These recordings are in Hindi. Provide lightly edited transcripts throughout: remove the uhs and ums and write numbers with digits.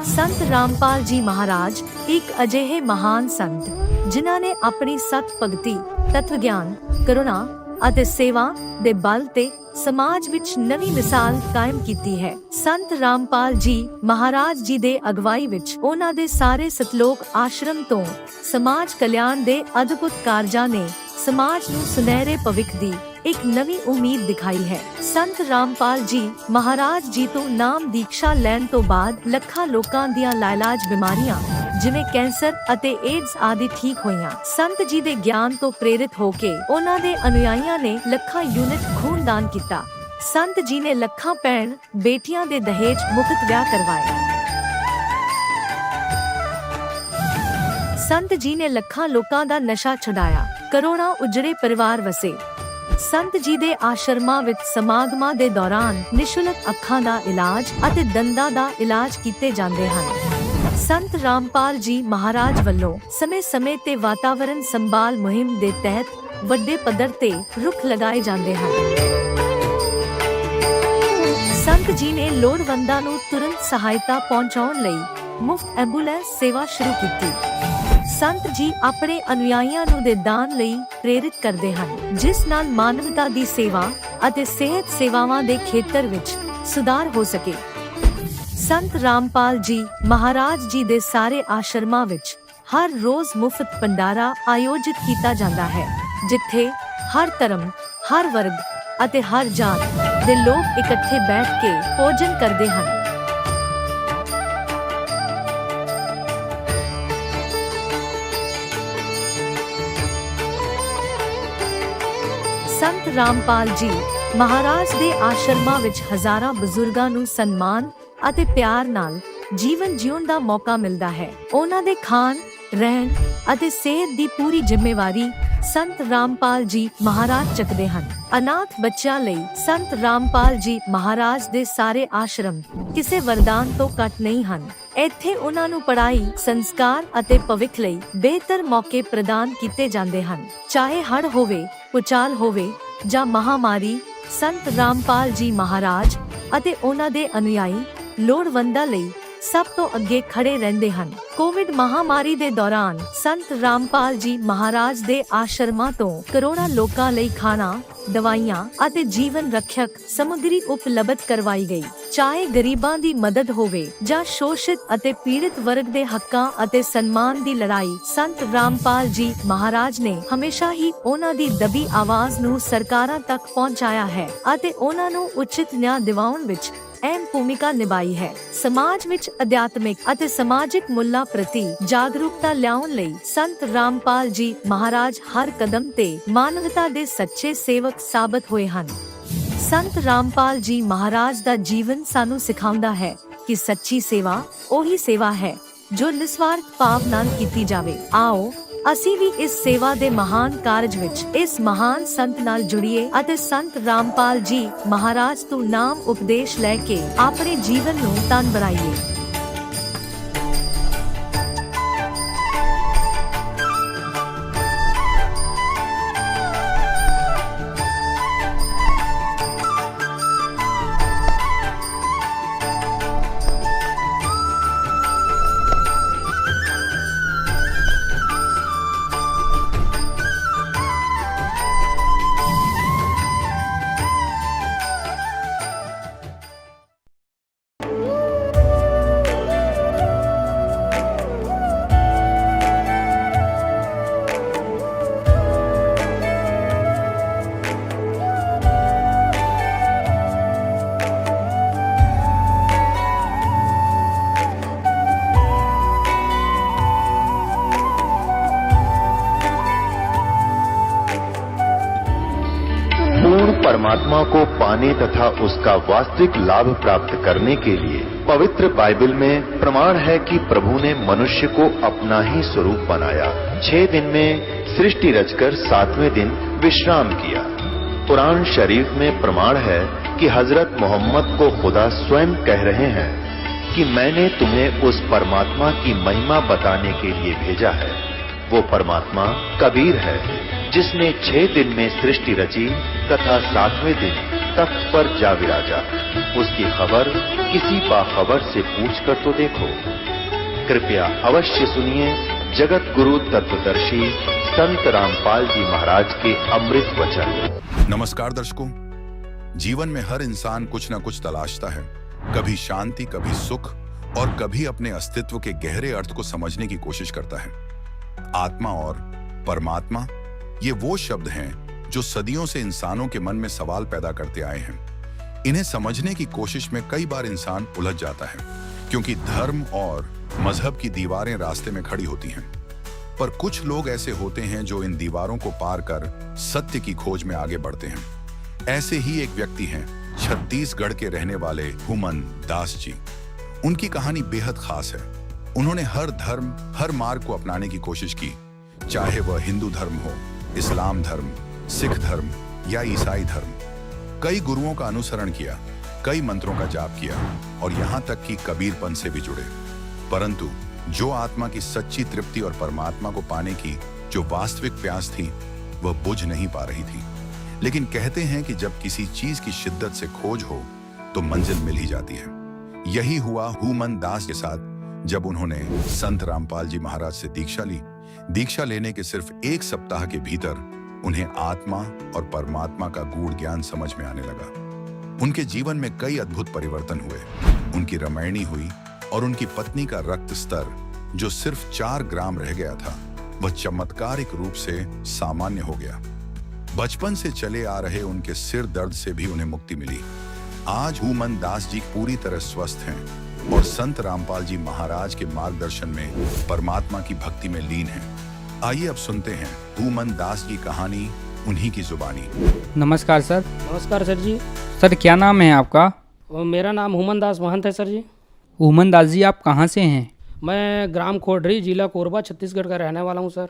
संत रामपाल जी महाराज एक अजिहे महान संत जिन्हां ने अपनी सत भगती, तत्व ज्ञान, करुणा ਅਤੇ सेवा ਦੇ बल ਤੇ समाज विच नवी मिसाल कायम कीती है। संत रामपाल जी महाराज जी दे अगवाई विच उन्हां दे सारे सतलोक आश्रम तो समाज कल्याण दे अद्भुत कारजां ने समाज नूं सुनहरे भविख दी एक नवी उम्मीद दिखाई है। संत रामपाल जी महाराज जी तो नाम दीक्षा लैण तो बाद ਲੱਖਾਂ लोकां दियां लाइलाज बीमारियां जिवें कैंसर ਅਤੇ एड्स आदि ठीक होईयां। संत जी दे ज्ञान तो प्रेरित होके उन्हां दे अनुयायियां ने ਲੱਖਾਂ यूनिट खून दान किया। संत जी ने ਲੱਖਾਂ भैण बेटियां दे दहेज मुफ्त विआह करवाए। संत जी ने ਲੱਖਾਂ लोकां दा नशा छुड़ाया, करोड़ां उजड़े परिवार वसे। संत जी दे आश्रमां विच समागमां दे दौरान निशुल्क अखां दा इलाज ਅਤੇ दंदां दा इलाज कीते जांदे हन। संत रामपाल जी महाराज ਵੱਲੋਂ ਸਮੇਂ-ਸਮੇਂ ਤੇ ਵਾਤਾਵਰਣ ਸੰਭਾਲ ਮੁਹਿੰਮ ਦੇ ਤਹਿਤ ਵੱਡੇ ਪੱਧਰ ਤੇ ਰੁੱਖ ਲਗਾਏ ਜਾਂਦੇ ਹਨ। ਸੰਤ ਜੀ ਨੇ ਲੋੜਵੰਦਾਂ ਨੂੰ ਤੁਰੰਤ ਸਹਾਇਤਾ ਪਹੁੰਚਾਉਣ ਲਈ ਮੁਫਤ ਐਂਬੂਲੈਂਸ ਸੇਵਾ ਸ਼ੁਰੂ ਕੀਤੀ। संत जी अपने अनुयायियों ਨੂੰ ਦੇ ਦਾਨ ਲਈ ਪ੍ਰੇਰਿਤ ਕਰਦੇ ਹਨ, ਜਿਸ ਨਾਲ ਮਾਨਵਤਾ ਦੀ ਸੇਵਾ ਅਤੇ ਸਿਹਤ ਸੇਵਾਵਾਂ ਦੇ ਖੇਤਰ ਵਿੱਚ ਸੁਧਾਰ ਹੋ ਸਕੇ। संत रामपाल जी महाराज जी दे सारे आश्रमां विच हर रोज मुफ्त भंडारा आयोजित किया जाता है, जिथे हर धर्म, हर वर्ग अते हर जात दे लोग इकट्ठे बैठ के भोजन करते हैं। संत रामपाल जी महाराज दे आश्रमां विच हजारां बुजुर्गां नूं सन्मान ਅਤੇ ਪਿਆਰ ਨਾਲ ਜੀਵਨ ਜਿਉਣ ਦਾ ਮੌਕਾ ਮਿਲਦਾ ਹੈ। ਉਹਨਾਂ ਦੇ ਖਾਣ, ਰਹਿਣ ਅਤੇ ਸਿਹਤ ਦੀ ਪੂਰੀ ਜ਼ਿੰਮੇਵਾਰੀ ਸੰਤ ਰਾਮਪਾਲ ਜੀ ਮਹਾਰਾਜ ਚੱਕਦੇ ਹਨ। ਅਨਾਥ ਬੱਚਿਆਂ ਲਈ ਸੰਤ ਰਾਮਪਾਲ ਜੀ ਮਹਾਰਾਜ ਦੇ ਸਾਰੇ ਆਸ਼ਰਮ ਕਿਸੇ ਵਰਦਾਨ ਤੋਂ ਘੱਟ ਨਹੀਂ ਹਨ। ਇੱਥੇ ਉਹਨਾਂ ਨੂੰ ਪੜ੍ਹਾਈ, ਸੰਸਕਾਰ ਅਤੇ ਭਵਿੱਖ ਲਈ ਬਿਹਤਰ ਮੌਕੇ ਪ੍ਰਦਾਨ ਕੀਤੇ ਜਾਂਦੇ ਹਨ। ਚਾਹੇ ਹੜ੍ਹ ਹੋਵੇ, ਭੂਚਾਲ ਹੋਵੇ ਜਾਂ ਮਹਾਮਾਰੀ, ਸੰਤ ਰਾਮਪਾਲ ਜੀ ਮਹਾਰਾਜ ਅਤੇ ਉਹਨਾਂ ਦੇ ਅਨੁਯਾਈ ਲੋੜਵੰਦਾਂ ਲਈ ਸਭ ਤੋਂ ਅੱਗੇ ਖੜੇ ਰਹਿੰਦੇ ਹਨ। ਕੋਵਿਡ ਮਹਾਮਾਰੀ ਦੇ ਦੌਰਾਨ ਸੰਤ ਰਾਮਪਾਲ ਜੀ ਮਹਾਰਾਜ ਦੇ ਆਸ਼ਰਮਾਂ ਤੋਂ ਕਰੋੜਾਂ ਲੋਕਾਂ ਲਈ ਖਾਣਾ, ਦਵਾਈਆਂ ਅਤੇ ਜੀਵਨ ਰੱਖਿਅਕ ਸਮੱਗਰੀ ਉਪਲਬਧ ਕਰਵਾਈ ਗਈ। ਚਾਹੇ ਗਰੀਬਾਂ ਦੀ ਮਦਦ ਹੋਵੇ ਜਾਂ ਸ਼ੋਸ਼ਿਤ ਅਤੇ ਪੀੜਿਤ ਵਰਗ ਦੇ ਹੱਕਾਂ ਅਤੇ ਸਨਮਾਨ ਦੀ ਲੜਾਈ, ਸੰਤ ਰਾਮਪਾਲ ਜੀ ਮਹਾਰਾਜ ਨੇ ਹਮੇਸ਼ਾ ਹੀ ਉਹਨਾਂ ਦੀ ਦਬੀ ਆਵਾਜ਼ ਨੂੰ ਸਰਕਾਰਾਂ ਤੱਕ ਪਹੁੰਚਾਇਆ ਹੈ ਅਤੇ ਉਹਨਾਂ ਨੂੰ ਉਚਿਤ ਨਿਆਂ ਦਿਵਾਉਣ ਵਿੱਚ ਅਹਿਮ ਭੂਮਿਕਾ ਨਿਭਾਈ ਹੈ। ਸਮਾਜ ਵਿੱਚ ਅਧਿਆਤਮਿਕ ਅਤੇ ਸਮਾਜਿਕ ਮੁੱਲਾਂ ਪ੍ਰਤੀ ਜਾਗਰੂਕਤਾ ਲਿਆਉਣ ਲਈ ਸੰਤ ਰਾਮਪਾਲ ਜੀ ਮਹਾਰਾਜ ਹਰ ਕਦਮ ਤੇ ਮਾਨਵਤਾ ਦੇ ਸੱਚੇ ਸੇਵਕ ਸਾਬਤ ਹੋਏ ਹਨ। ਸੰਤ ਰਾਮਪਾਲ ਜੀ ਮਹਾਰਾਜ ਦਾ ਜੀਵਨ ਸਾਨੂੰ ਸਿਖਾਉਂਦਾ ਹੈ ਕਿ ਸੱਚੀ ਸੇਵਾ ਉਹੀ ਸੇਵਾ ਹੈ ਜੋ ਨਿਸਵਾਰਥ ਭਾਵ ਨਾਲ ਕੀਤੀ ਜਾਵੇ। ਆਓ ਅਸੀਂ ਵੀ ਇਸ ਸੇਵਾ ਦੇ ਮਹਾਨ ਕਾਰਜ ਵਿੱਚ ਇਸ ਮਹਾਨ ਸੰਤ ਨਾਲ ਜੁੜੀਏ ਅਤੇ ਸੰਤ ਰਾਮਪਾਲ ਜੀ ਮਹਾਰਾਜ ਤੋਂ ਨਾਮ ਉਪਦੇਸ਼ ਲੈ ਕੇ ਆਪਣੇ ਜੀਵਨ ਨੂੰ ਧਨ ਬਣਾਈਏ। परमात्मा को पाने तथा उसका वास्तविक लाभ प्राप्त करने के लिए पवित्र बाइबल में प्रमाण है कि प्रभु ने मनुष्य को अपना ही स्वरूप बनाया। 6 दिन में सृष्टि रचकर 7वें दिन विश्राम किया। कुरान शरीफ में प्रमाण है कि हजरत मोहम्मद को खुदा स्वयं कह रहे हैं कि मैंने तुम्हें उस परमात्मा की महिमा बताने के लिए भेजा है। वो परमात्मा कबीर है जिसने 6 दिन में सृष्टि रची तथा 7वें दिन तख्त पर जा विराजा। उसकी खबर किसी बाखबर से पूछकर तो देखो। कृपया अवश्य सुनिए जगत गुरु तत्वदर्शी संत रामपाल जी महाराज के अमृत वचन। नमस्कार दर्शकों, जीवन में हर इंसान कुछ न कुछ तलाशता है, कभी शांति, कभी सुख और कभी अपने अस्तित्व के गहरे अर्थ को समझने की कोशिश करता है। आत्मा और परमात्मा ये वो शब्द हैं जो सदियों से इंसानों के मन में सवाल पैदा करते आए हैं। इन्हें समझने की कोशिश में कई बार इंसान उलझ जाता है, क्योंकि धर्म और मजहब की दीवारें रास्ते में खड़ी होती हैं। पर कुछ लोग ऐसे होते हैं जो इन दीवारों को पार कर सत्य की खोज में आगे बढ़ते हैं। ऐसे ही एक व्यक्ति हैं छत्तीसगढ़ के रहने वाले हुमन दास जी। उनकी कहानी बेहद खास है। उन्होंने हर धर्म, हर मार्ग को अपनाने की कोशिश की, चाहे वह हिंदू धर्म हो, इस्लाम धर्म, सिख धर्म या ईसाई धर्म। कई गुरुओं का अनुसरण किया, कई मंत्रों का जाप किया और यहाँ तक कि कबीरपंथ से भी जुड़े। परंतु जो आत्मा की सच्ची तृप्ति और परमात्मा को पाने की जो वास्तविक प्यास थी, वह बुझ नहीं पा रही थी। लेकिन कहते हैं कि जब किसी चीज की शिद्दत से खोज हो तो मंजिल मिल ही जाती है। यही हुआ हुमन दास के साथ जब उन्होंने संत रामपाल जी महाराज से दीक्षा ली। दीक्षा लेने के सिर्फ एक सप्ताह के भीतर उन्हें आत्मा और परमात्मा का गूढ़ ज्ञान समझ में आने लगा। उनके जीवन में कई अद्भुत परिवर्तन हुए। उनकी रमैनी हुई और उनकी पत्नी का रक्त स्तर जो सिर्फ 4 ग्राम रह गया था, वह चमत्कारिक रूप से सामान्य हो गया। बचपन से चले आ रहे उनके सिर दर्द से भी उन्हें मुक्ति मिली। आज हुमन दास जी पूरी तरह स्वस्थ हैं और संत रामपाल जी महाराज के मार्गदर्शन में परमात्मा की भक्ति में लीन हैं। आइए अब सुनते हैं हुमन दास की कहानी उन्हीं की जुबानी। नमस्कार सर। नमस्कार सर जी। सर क्या नाम है आपका? मेरा नाम हुमन दास महंत है सर जी। हुमन दास जी आप कहाँ से हैं? मैं ग्राम खोडरी, जिला कोरबा, छत्तीसगढ़ का रहने वाला हूँ सर।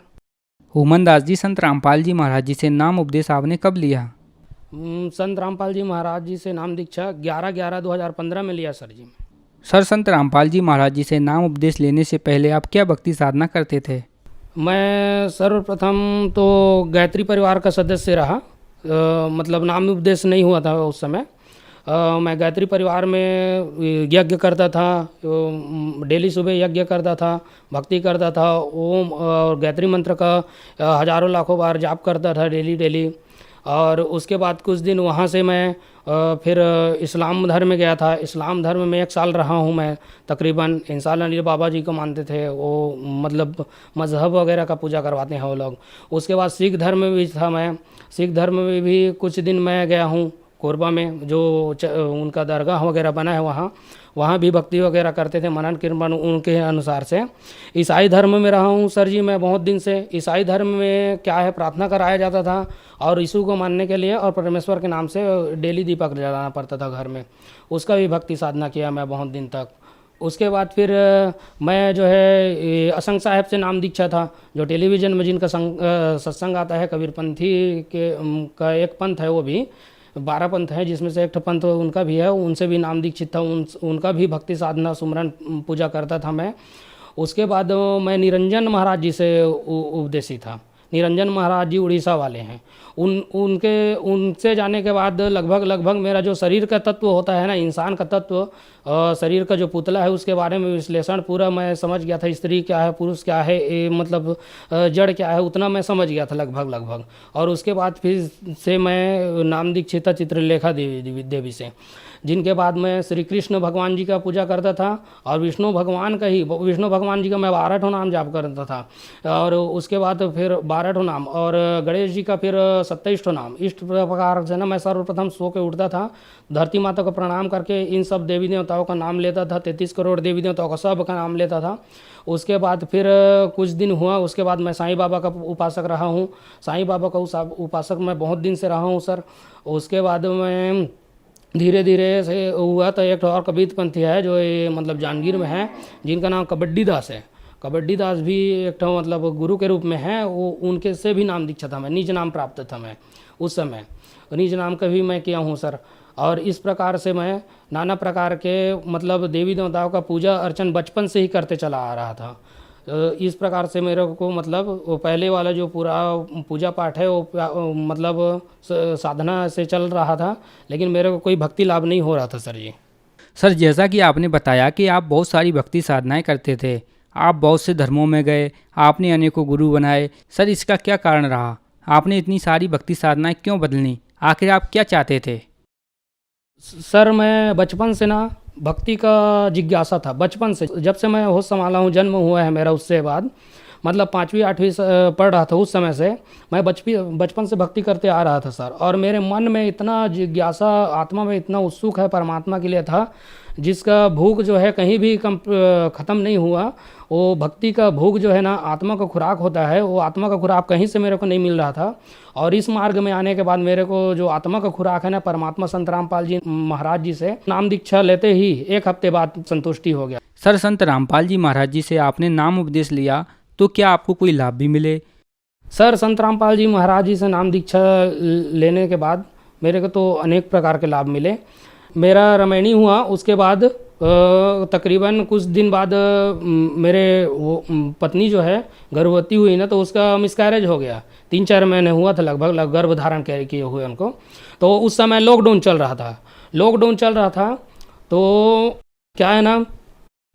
हुमन दास जी, संत रामपाल जी महाराज जी से नाम उपदेश आपने कब लिया? संत रामपाल जी महाराज जी से नाम दीक्षा 11/11/2015 में लिया सर जी। सर, संत रामपाल जी महाराज जी से नाम उपदेश लेने से पहले आप क्या भक्ति साधना करते थे? मैं सर्वप्रथम तो गायत्री परिवार का सदस्य रहा। मतलब नाम उपदेश नहीं हुआ था उस समय। मैं गायत्री परिवार में यज्ञ करता था, डेली सुबह यज्ञ करता था, भक्ति करता था, ओम और गायत्री मंत्र का हजारों लाखों बार जाप करता था डेली। और उसके बाद कुछ दिन वहाँ से मैं फिर इस्लाम धर्म में गया था। इस्लाम धर्म में 1 साल रहा हूँ मैं तकरीबन। इंसान अली बाबा जी को मानते थे वो, मतलब मज़हब वगैरह का पूजा करवाते हैं वो लोग। उसके बाद सिख धर्म में भी था मैं। सिख धर्म में भी कुछ दिन मैं गया हूँ कोरबा में, जो उनका दरगाह वगैरह बना है वहाँ भी भक्ति वगैरह करते थे, मनन कीर्तन उनके अनुसार से। ईसाई धर्म में रहा हूँ सर जी मैं बहुत दिन से। ईसाई धर्म में क्या है, प्रार्थना कराया जाता था और यीशु को मानने के लिए और परमेश्वर के नाम से डेली दीपक जलाना पड़ता था घर में। उसका भी भक्ति साधना किया मैं बहुत दिन तक। उसके बाद फिर मैं जो है असंग साहब से नाम दीक्षा था, जो टेलीविज़न में जिनका सत्संग आता है, कबीरपंथी का एक पंथ है, वो भी 12 पंथ हैं जिसमें से एक पंथ उनका भी है। उनसे भी नाम दीक्षित था। उनका भी भक्ति साधना सुमरन पूजा करता था मैं। उसके बाद मैं निरंजन महाराज जी से उपदेशी था। निरंजन महाराज जी उड़ीसा वाले हैं। उनसे जाने के बाद लगभग मेरा जो शरीर का तत्व होता है ना, इंसान का तत्व, शरीर का जो पुतला है, उसके बारे में विश्लेषण पूरा मैं समझ गया था। स्त्री क्या है, पुरुष क्या है, मतलब जड़ क्या है, उतना मैं समझ गया था लगभग। और उसके बाद फिर से मैं नाम दीक्षित था चित्रलेखा देवी से, जिनके बाद मैं श्री कृष्ण भगवान जी का पूजा करता था और विष्णु भगवान जी का मैं 12 नाम जाप करता था। और उसके बाद फिर 12 नाम और गणेश जी का फिर 27 नाम। इस प्रकार से ना मैं सर्वप्रथम सो के उठता था, धरती माता को प्रणाम करके इन सब देवी देवताओं का नाम लेता था, 33 करोड़ देवी देवताओं का सब का नाम लेता था। उसके बाद फिर कुछ दिन हुआ, उसके बाद मैं साईं बाबा का उपासक रहा हूँ। साईं बाबा का उपासक मैं बहुत दिन से रहा हूँ सर। उसके बाद मैं धीरे धीरे से हुआ तो एक और कबीरपंथी है जो ये मतलब जांजगीर में है, जिनका नाम कबड्डी दास है। कबड्डी दास भी एक मतलब गुरु के रूप में है। वो उनके से भी नाम दीक्षा था मैं, निज नाम प्राप्त था मैं उस समय, निज नाम का भी मैं किया हूँ सर। और इस प्रकार से मैं नाना प्रकार के मतलब देवी देवताओं का पूजा अर्चन बचपन से ही करते चला आ रहा था। इस प्रकार से मेरे को मतलब वो पहले वाला जो पूरा पूजा पाठ है वो मतलब साधना से चल रहा था, लेकिन मेरे को कोई भक्ति लाभ नहीं हो रहा था सर जी। सर, जैसा कि आपने बताया कि आप बहुत सारी भक्ति साधनाएं करते थे, आप बहुत से धर्मों में गए, आपने अनेकों गुरु बनाए। सर, इसका क्या कारण रहा? आपने इतनी सारी भक्ति साधनाएं क्यों बदलनी? आखिर आप क्या चाहते थे? सर मैं बचपन से ना भक्ति का जिज्ञासा था, बचपन से, जब से मैं होश संभाला हूँ, जन्म हुआ है मेरा, उससे बाद मतलब 5वीं 8वीं पढ़ रहा था, उस समय से मैं बचपन से भक्ति करते आ रहा था सर। और मेरे मन में इतना जिज्ञासा, आत्मा में इतना उत्सुक है परमात्मा के लिए था, जिसका भूख जो है कहीं भी ख़त्म नहीं हुआ। वो भक्ति का भूख जो है ना, आत्मा का खुराक होता है, वो आत्मा का खुराक कहीं से मेरे को नहीं मिल रहा था। और इस मार्ग में आने के बाद मेरे को जो आत्मा का खुराक है ना, परमात्मा संत रामपाल जी महाराज जी से नाम दीक्षा लेते ही 1 हफ्ते बाद संतुष्टि हो गया। सर, संत रामपाल जी महाराज जी से आपने नाम उपदेश लिया, तो क्या आपको कोई लाभ भी मिले? सर, संत रामपाल जी महाराज जी से नाम दीक्षा लेने के बाद मेरे को तो अनेक प्रकार के लाभ मिले। मेरा रमैनी हुआ, उसके बाद तकरीबन कुछ दिन बाद मेरे वो पत्नी जो है गर्भवती हुई ना, तो उसका मिसकैरेज हो गया। 3-4 महीने हुआ था लगभग गर्भ धारण किए हुए उनको। तो उस समय लॉकडाउन चल रहा था, तो क्या है ना,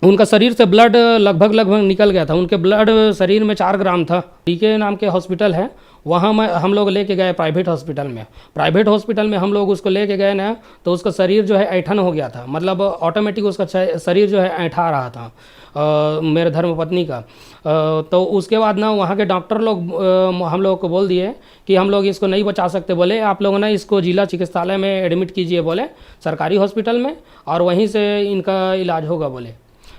उनका शरीर से ब्लड लगभग निकल गया था। उनके ब्लड शरीर में 4 ग्राम था। टीके नाम के हॉस्पिटल है, वहाँ हम लोग लेके गए प्राइवेट हॉस्पिटल में हम लोग उसको लेके गए ना, तो उसका शरीर जो है ऐंठन हो गया था, मतलब ऑटोमेटिक उसका शरीर जो है ऐंठा रहा था मेरे धर्मपत्नी का। तो उसके बाद ना वहाँ के डॉक्टर लोग हम लोग को बोल दिए कि हम लोग इसको नहीं बचा सकते, बोले आप लोग ना इसको जिला चिकित्सालय में एडमिट कीजिए, बोले सरकारी हॉस्पिटल में, और वहीं से इनका इलाज होगा, बोले,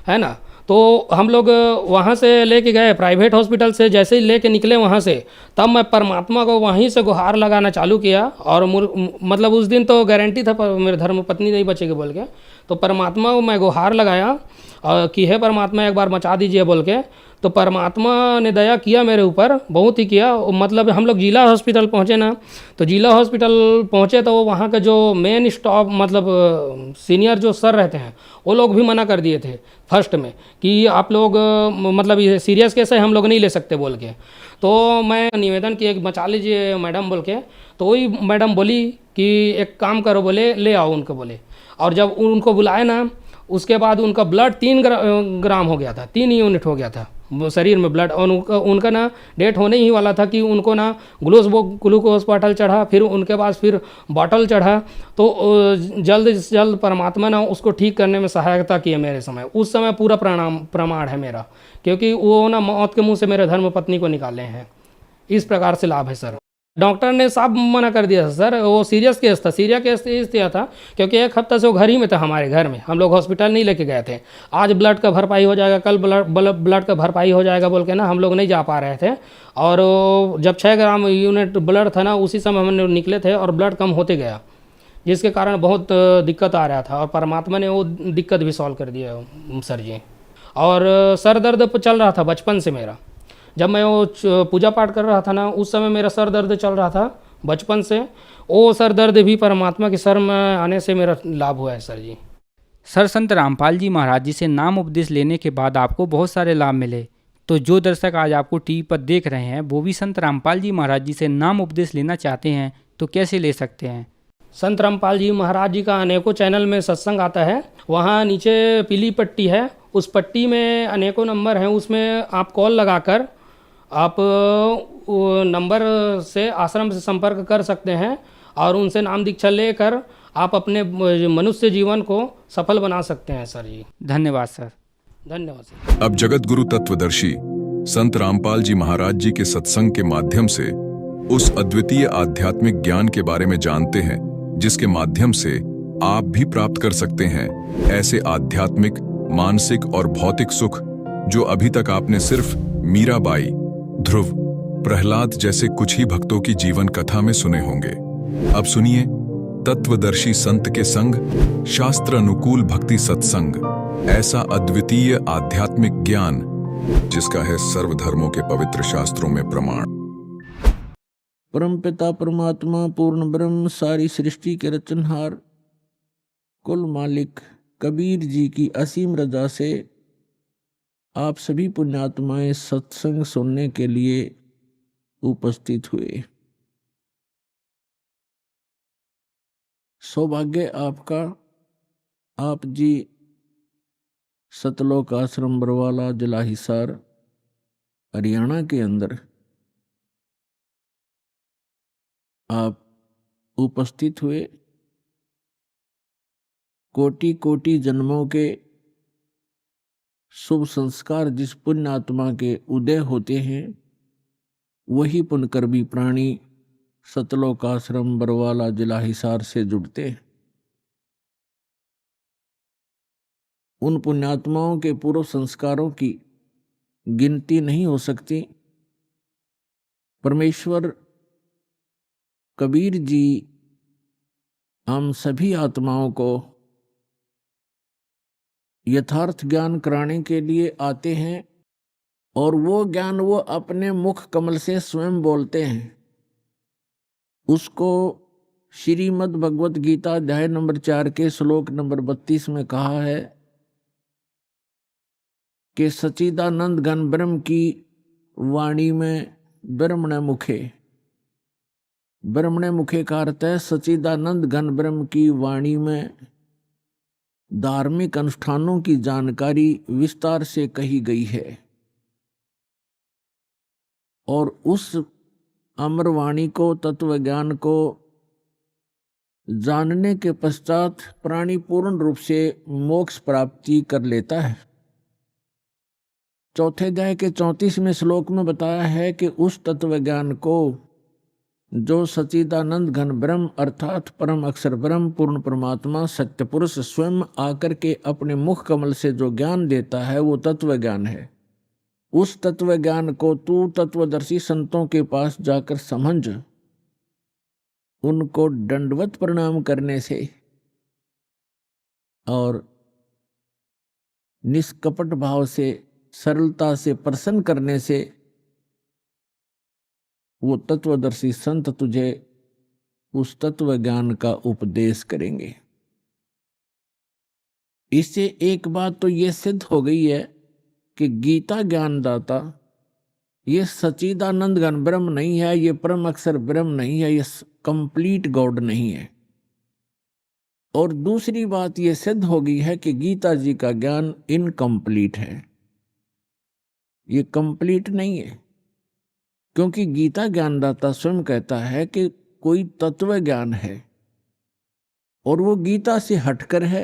है ना। तो हम लोग वहाँ से लेके गए प्राइवेट हॉस्पिटल से। जैसे ही लेके निकले वहाँ से, तब मैं परमात्मा को वहीं से गुहार लगाना चालू किया। और मतलब उस दिन तो गारंटी था मेरे धर्मपत्नी नहीं बचेगी बोल के, तो परमात्मा को मैं गुहार लगाया कि हे परमात्मा एक बार बचा दीजिए बोल के। तो परमात्मा ने दया किया मेरे ऊपर, बहुत ही किया। मतलब हम लोग जिला हॉस्पिटल पहुँचे ना, तो जिला हॉस्पिटल पहुँचे तो वहाँ का जो मेन स्टाफ, मतलब सीनियर जो सर रहते हैं, वो लोग भी मना कर दिए थे फर्स्ट में कि आप लोग मतलब ये सीरियस केस है, हम लोग नहीं ले सकते बोल के। तो मैं निवेदन किया कि बचा लीजिए मैडम बोल के। तो वही मैडम बोली कि एक काम करो, बोले ले आओ उनको, बोले। और जब उनको बुलाए ना, उसके बाद उनका ब्लड 3 ग्राम हो गया था, 3 यूनिट हो गया था शरीर में ब्लड। और उनका ना डेट होने ही वाला था कि उनको ना ग्लूकोज बॉटल चढ़ा, फिर उनके बाद फिर बॉटल चढ़ा। तो जल्द से जल्द परमात्मा ना उसको ठीक करने में सहायता की है मेरे समय। उस समय पूरा प्रमाण है मेरा, क्योंकि वो ना मौत के मुंह से मेरे धर्मपत्नी को निकाले हैं। इस प्रकार से लाभ है सर। डॉक्टर ने साफ मना कर दिया सर, वो सीरियस केस इसलिए था क्योंकि 1 हफ्ता से वो घर ही में था, हमारे घर में। हम लोग हॉस्पिटल नहीं लेके गए थे। आज ब्लड का भरपाई हो जाएगा, कल ब्लड का भरपाई हो जाएगा बोल के ना हम लोग नहीं जा पा रहे थे। और जब 6 ग्राम यूनिट ब्लड था ना, उसी समय हम निकले थे और ब्लड कम होते गया, जिसके कारण बहुत दिक्कत आ रहा था। और परमात्मा ने वो दिक्कत भी सॉल्व कर दिया सर जी। और सर दर्द चल रहा था बचपन से मेरा। जब मैं वो पूजा पाठ कर रहा था ना, उस समय मेरा सर दर्द चल रहा था बचपन से। वो सर दर्द भी परमात्मा के सर में आने से मेरा लाभ हुआ है सर जी। सर, संत रामपाल जी महाराज जी से नाम उपदेश लेने के बाद आपको बहुत सारे लाभ मिले। तो जो दर्शक आज आपको टीवी पर देख रहे हैं, वो भी संत रामपाल जी महाराज जी से नाम उपदेश लेना चाहते हैं, तो कैसे ले सकते हैं? संत रामपाल जी महाराज जी का अनेकों चैनल में सत्संग आता है। वहाँ नीचे पीली पट्टी है, उस पट्टी में अनेकों नंबर हैं, उसमें आप कॉल लगाकर आप नंबर से आश्रम से संपर्क कर सकते हैं और उनसे नाम दीक्षा लेकर आप अपने मनुष्य जीवन को सफल बना सकते हैं सर जी। धन्यवाद सर। धन्यवाद सर। अब जगत गुरु तत्वदर्शी संत रामपाल जी महाराज जी के सत्संग के माध्यम से उस अद्वितीय आध्यात्मिक ज्ञान के बारे में जानते हैं, जिसके माध्यम से आप भी प्राप्त कर सकते हैं ऐसे आध्यात्मिक, मानसिक और भौतिक सुख जो अभी तक आपने सिर्फ मीराबाई, ध्रुव, प्रहलाद जैसे कुछ ही भक्तों की जीवन कथा में सुने होंगे। अब सुनिए तत्वदर्शी संत के संग शास्त्र अनुकूल भक्ति सत्संग, ऐसा अद्वितीय आध्यात्मिक ज्ञान जिसका है सर्वधर्मों के पवित्र शास्त्रों में प्रमाण। परमपिता परमात्मा पूर्ण ब्रह्म सारी सृष्टि के रचनहार कुल मालिक कबीर जी की असीम रजा से आप सभी पुण्यात्माएं सत्संग सुनने के लिए उपस्थित हुए। सौभाग्य आपका, आप जी सतलोक आश्रम बरवाला, जिला हिसार, हरियाणा के अंदर आप उपस्थित हुए। कोटि कोटि जन्मों के शुभ संस्कार जिस पुण्य आत्मा के उदय होते हैं, वही पुण्यकर्मी प्राणी सतलोक आश्रम बरवाला, जिला हिसार से जुड़ते हैं। उन पुण्यात्माओं के पूर्व संस्कारों की गिनती नहीं हो सकती। परमेश्वर कबीर जी हम सभी आत्माओं को यथार्थ ज्ञान कराने के लिए आते हैं, और वो ज्ञान वो अपने मुख कमल से स्वयं बोलते हैं। उसको श्रीमद् भगवत गीता अध्याय नंबर 4 के श्लोक नंबर 32 में कहा है कि सच्चिदानंद घन ब्रह्म की वाणी में ब्रह्मण मुखे, ब्रह्मण मुखे का अर्थ है सच्चिदानंद घन ब्रह्म की वाणी में धार्मिक अनुष्ठानों की जानकारी विस्तार से कही गई है। और उस अमर वाणी को, तत्व ज्ञान को जानने के पश्चात प्राणी पूर्ण रूप से मोक्ष प्राप्ति कर लेता है। चौथे अध्याय के 34वें श्लोक में बताया है कि उस तत्व ज्ञान को जो सच्चिदानंद घन ब्रह्म अर्थात परम अक्षर ब्रह्म पूर्ण परमात्मा सत्य पुरुष स्वयं आकर के अपने मुख कमल से जो ज्ञान देता है, वो तत्व ज्ञान है। उस तत्व ज्ञान को तू तत्वदर्शी संतों के पास जाकर समझ, उनको दंडवत प्रणाम करने से और निष्कपट भाव से, सरलता से प्रसन्न करने से वो तत्वदर्शी संत तुझे उस तत्व ज्ञान का उपदेश करेंगे। इससे एक बात तो ये सिद्ध हो गई है कि गीता ज्ञानदाता ये सच्चिदानंद घन ब्रह्म नहीं है, ये परम अक्षर ब्रह्म नहीं है, ये कंप्लीट गॉड नहीं है। और दूसरी बात ये सिद्ध हो गई है कि गीता जी का ज्ञान इनकम्प्लीट है, ये कंप्लीट नहीं है। क्योंकि गीता ज्ञानदाता स्वयं कहता है कि कोई तत्व ज्ञान है और वो गीता से हटकर है।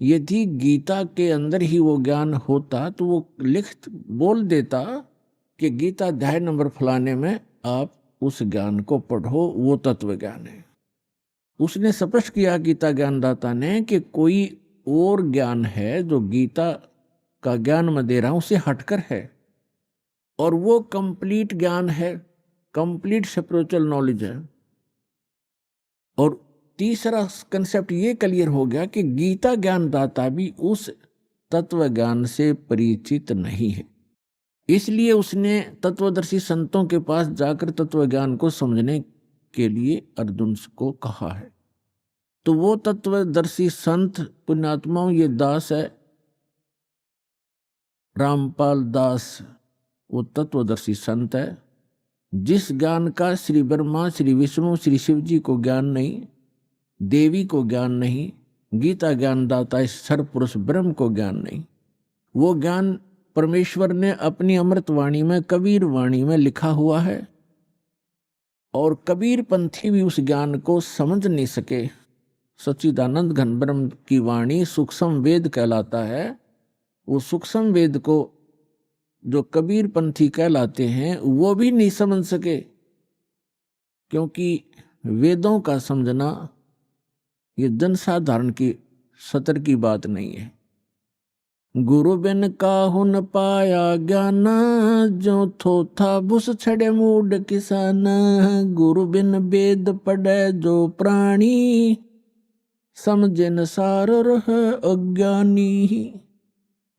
यदि गीता के अंदर ही वो ज्ञान होता तो वो बोल देता कि गीता अध्याय नंबर फलाने में आप उस ज्ञान को पढ़ो, वो तत्व ज्ञान है। उसने स्पष्ट किया गीता ज्ञानदाता ने कि कोई और ज्ञान है जो गीता का ज्ञान मैं दे रहा हूं उससे हटकर है, और वो कंप्लीट ज्ञान है, कंप्लीट स्पिरिचुअल नॉलेज है। और तीसरा कंसेप्ट ये क्लियर हो गया कि गीता ज्ञानदाता भी उस तत्व ज्ञान से परिचित नहीं है। इसलिए उसने तत्वदर्शी संतों के पास जाकर तत्व ज्ञान को समझने के लिए अर्जुन को कहा है। तो वो तत्वदर्शी संत पुण्यात्माओं, ये दास है रामपाल दास, वो तत्वदर्शी संत है जिस ज्ञान का श्री ब्रह्मा, श्री विष्णु, श्री शिव जी को ज्ञान नहीं, देवी को ज्ञान नहीं, गीता ज्ञानदाता इस सर्वपुरुष ब्रह्म को ज्ञान नहीं। वो ज्ञान परमेश्वर ने अपनी अमृत वाणी में, कबीर वाणी में लिखा हुआ है, और कबीर पंथी भी उस ज्ञान को समझ नहीं सके। सच्चिदानंद घन ब्रह्म की वाणी सूक्ष्म वेद कहलाता है। वो सूक्ष्म वेद को जो कबीर पंथी कहलाते हैं वो भी नहीं समझ सके, क्योंकि वेदों का समझना ये जनसाधारण की सतर की बात नहीं है। गुरु बिन काहू न पाया ज्ञान, जो थोथा बुस छड़े मूड किसान। गुरु बिन वेद पढ़े जो प्राणी, समझे न सार रह अज्ञानी।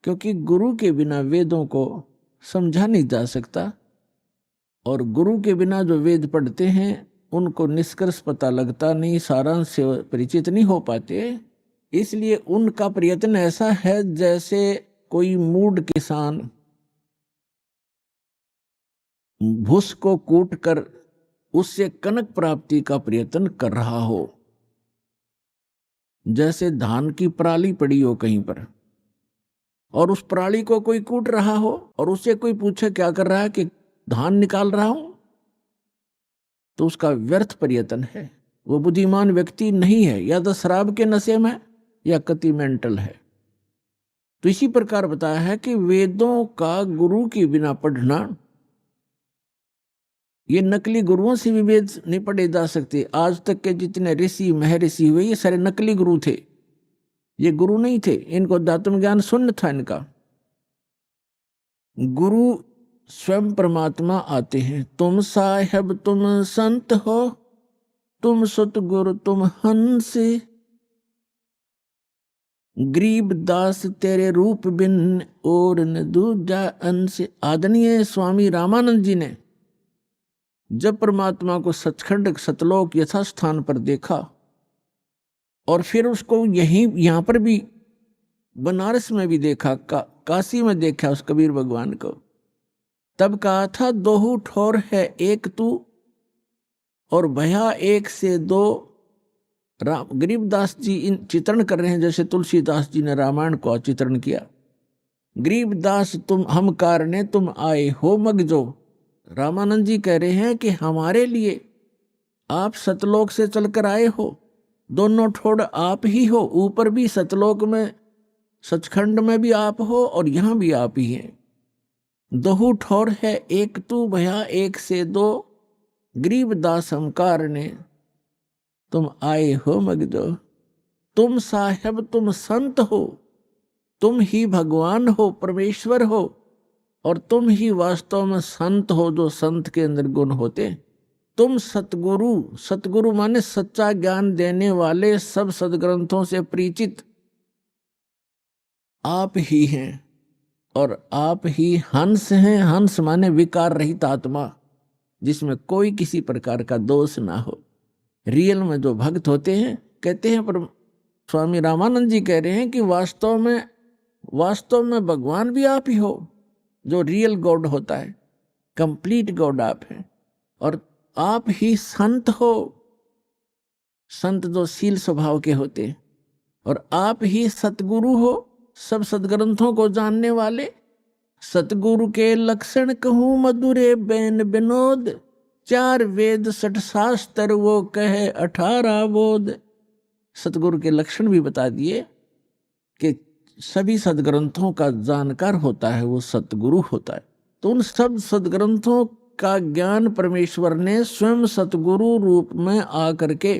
क्योंकि गुरु के बिना वेदों को समझा नहीं जा सकता, और गुरु के बिना जो वेद पढ़ते हैं उनको निष्कर्ष पता लगता नहीं, सारांश से परिचित नहीं हो पाते। इसलिए उनका प्रयत्न ऐसा है जैसे कोई मूढ़ किसान भूस को कूट कर उससे कनक प्राप्ति का प्रयत्न कर रहा हो, जैसे धान की पराली पड़ी हो कहीं पर और उस पराली को कोई कूट रहा हो और उससे कोई पूछे क्या कर रहा है, कि धान निकाल रहा हूं, तो उसका व्यर्थ प्रयत्न है। वो बुद्धिमान व्यक्ति नहीं है, या तो शराब के नशे में या कति मेंटल है। तो इसी प्रकार बताया है कि वेदों का गुरु के बिना पढ़ना, ये नकली गुरुओं से भी वेद नहीं पढ़े जा सकते। आज तक के जितने ऋषि महर्षि हुए ये सारे नकली गुरु थे, ये गुरु नहीं थे। इनको अध्यात्म ज्ञान शून्य था इनका। गुरु स्वयं परमात्मा आते हैं। तुम साहेब तुम संत हो, तुम सतगुरु तुम हंस, गरीब दास तेरे रूप बिन और न दूजा अंश। आदरणीय स्वामी रामानंद जी ने जब परमात्मा को सचखंड सतलोक यथास्थान पर देखा और फिर उसको यहां पर भी बनारस में भी देखा, काशी में देखा उस कबीर भगवान को, तब कहा था दोहू ठोर है एक तू और भया एक से दो। गरीबदास जी इन चित्रण कर रहे हैं जैसे तुलसीदास जी ने रामायण को चित्रण किया। गरीबदास तुम हम कारणे तुम आए हो मगजो। रामानंद जी कह रहे हैं कि हमारे लिए आप सतलोक से चलकर आए हो, दोनों ठोड़ आप ही हो, ऊपर भी सतलोक में सचखंड में भी आप हो और यहां भी आप ही हैं। दोहू ठोर है एक तू भया एक से दो, गरीबदास हम कारणे तुम आए हो मगजो। तुम साहेब तुम संत हो, तुम ही भगवान हो, परमेश्वर हो, और तुम ही वास्तव में संत हो जो संत के अंदर गुण होते। तुम सतगुरु, सतगुरु माने सच्चा ज्ञान देने वाले, सब सदग्रंथों से परिचित आप ही हैं और आप ही हंस हैं। हंस माने विकार रहित आत्मा, जिसमें कोई किसी प्रकार का दोष ना हो। रियल में जो भक्त होते हैं, कहते हैं पर स्वामी रामानंद जी कह रहे हैं कि वास्तव में भगवान भी आप ही हो, जो रियल गॉड होता है, कंप्लीट गॉड आप हैं। और आप ही संत हो, संत जो शील स्वभाव के होते हैं। और आप ही सतगुरु हो, सब सदग्रंथों को जानने वाले। सतगुरु के लक्षण कहूँ मधुरे बैन विनोद, 4 वेद 6 शास्त्र वो कहे 18 बोध। सतगुरु के लक्षण भी बता दिए कि सभी सदग्रंथों का जानकार होता है वो सतगुरु होता है। तो उन सब सदग्रंथों का ज्ञान परमेश्वर ने स्वयं सतगुरु रूप में आकर के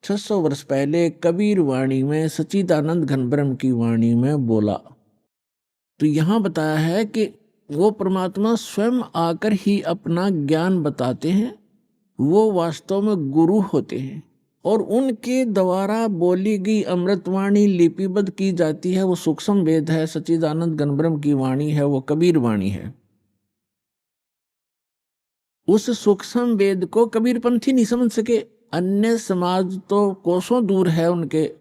600 वर्ष पहले कबीर वाणी में, सच्चिदानंद घन ब्रह्म की वाणी में बोला। तो यहां बताया है कि वो परमात्मा स्वयं आकर ही अपना ज्ञान बताते हैं। वो वास्तव में गुरु होते हैं और उनके द्वारा बोली गई अमृतवाणी लिपिबद्ध की जाती है। वो सूक्ष्म वेद है, सच्चिदानंद घन ब्रह्म की वाणी है, वो कबीर वाणी है। उस सूक्ष्म वेद को कबीरपंथी नहीं समझ सके। अन्य समाज तो कोसों दूर है उनके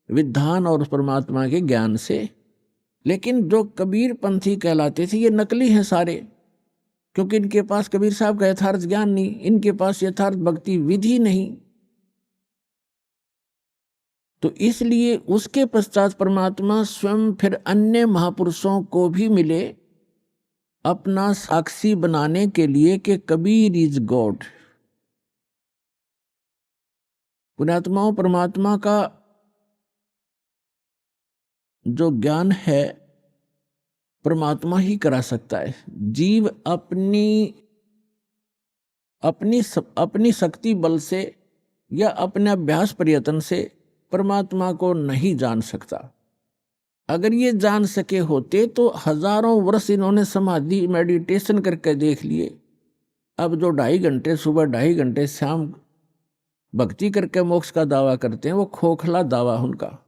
विधान और परमात्मा के ज्ञान से, लेकिन जो कबीरपंथी कहलाते थे ये नकली हैं सारे, क्योंकि इनके पास कबीर साहब का यथार्थ ज्ञान नहीं, इनके पास यथार्थ भक्ति विधि नहीं। तो इसलिए उसके पश्चात परमात्मा स्वयं फिर अन्य महापुरुषों को भी मिले अपना साक्षी बनाने के लिए कि कबीर इज गॉड। पुण्यात्माओं, परमात्मा का जो ज्ञान है परमात्मा ही करा सकता है। जीव अपनी शक्ति बल से या अपने अभ्यास प्रयत्न से परमात्मा को नहीं जान सकता। अगर ये जान सके होते तो हजारों वर्ष इन्होंने समाधि मेडिटेशन करके देख लिए। अब जो 2.5 घंटे सुबह 2.5 घंटे शाम भक्ति करके मोक्ष का दावा करते हैं, वो खोखला दावा उनका।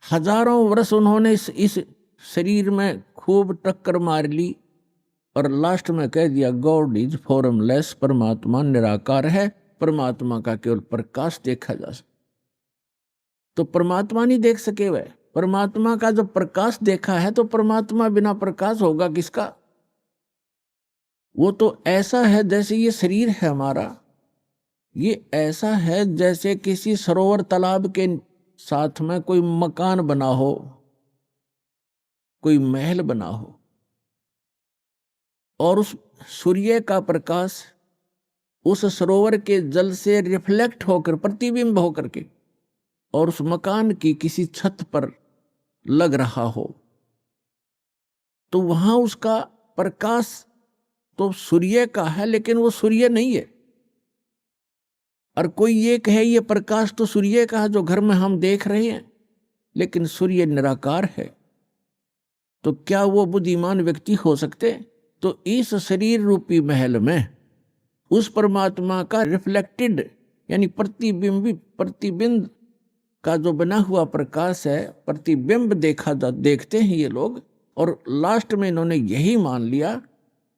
हजारों वर्ष उन्होंने इस शरीर में खूब टक्कर मार ली और लास्ट में कह दिया गॉड इज फॉर्मलेस, परमात्मा निराकार है, परमात्मा का केवल प्रकाश देखा जा सकता। तो परमात्मा नहीं देख सके वह, परमात्मा का जो प्रकाश देखा है, तो परमात्मा बिना प्रकाश होगा किसका? वो तो ऐसा है जैसे ये शरीर है हमारा, ये ऐसा है जैसे किसी सरोवर तालाब के साथ में कोई मकान बना हो, कोई महल बना हो, और उस सूर्य का प्रकाश उस सरोवर के जल से रिफ्लेक्ट होकर, प्रतिबिंब होकर के, और उस मकान की किसी छत पर लग रहा हो, तो वहां उसका प्रकाश तो सूर्य का है, लेकिन वो सूर्य नहीं है। और कोई ये कहे ये प्रकाश तो सूर्य का है जो घर में हम देख रहे हैं, लेकिन सूर्य निराकार है, तो क्या वो बुद्धिमान व्यक्ति हो सकते? तो इस शरीर रूपी महल में उस परमात्मा का रिफ्लेक्टेड यानी प्रतिबिंब का जो बना हुआ प्रकाश है, प्रतिबिंब देखते हैं ये लोग, और लास्ट में इन्होंने यही मान लिया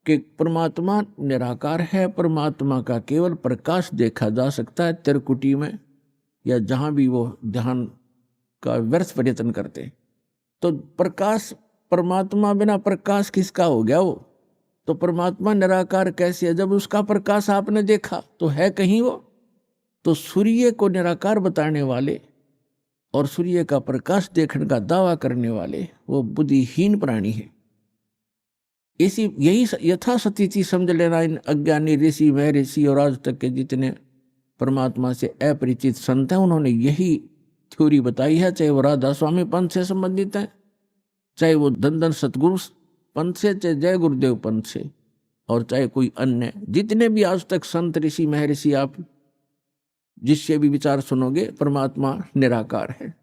कि परमात्मा निराकार है, परमात्मा का केवल प्रकाश देखा जा सकता है त्रिकुटी में या जहां भी वो ध्यान का व्यर्थ प्रयत्न करते हैं। तो प्रकाश, परमात्मा बिना प्रकाश किसका हो गया वो? तो परमात्मा निराकार कैसे है? जब उसका प्रकाश आपने देखा तो है कहीं वो? तो सूर्य को निराकार बताने वाले और सूर्य का प्रकाश देखने का दावा करने वाले वो बुद्धिहीन प्राणी है। यही यथास्थिति समझ लेना इन अज्ञानी ऋषि, महर्षि और आज तक के जितने परमात्मा से अपरिचित संत हैं, उन्होंने यही थ्योरी बताई है, चाहे वो राधा स्वामी पंथ से संबंधित है, चाहे वो धन सतगुरु पंथ से, चाहे जय गुरुदेव पंथ से, और चाहे कोई अन्य जितने भी आज तक संत ऋषि महर्षि आप जिससे भी विचार सुनोगे, परमात्मा निराकार है।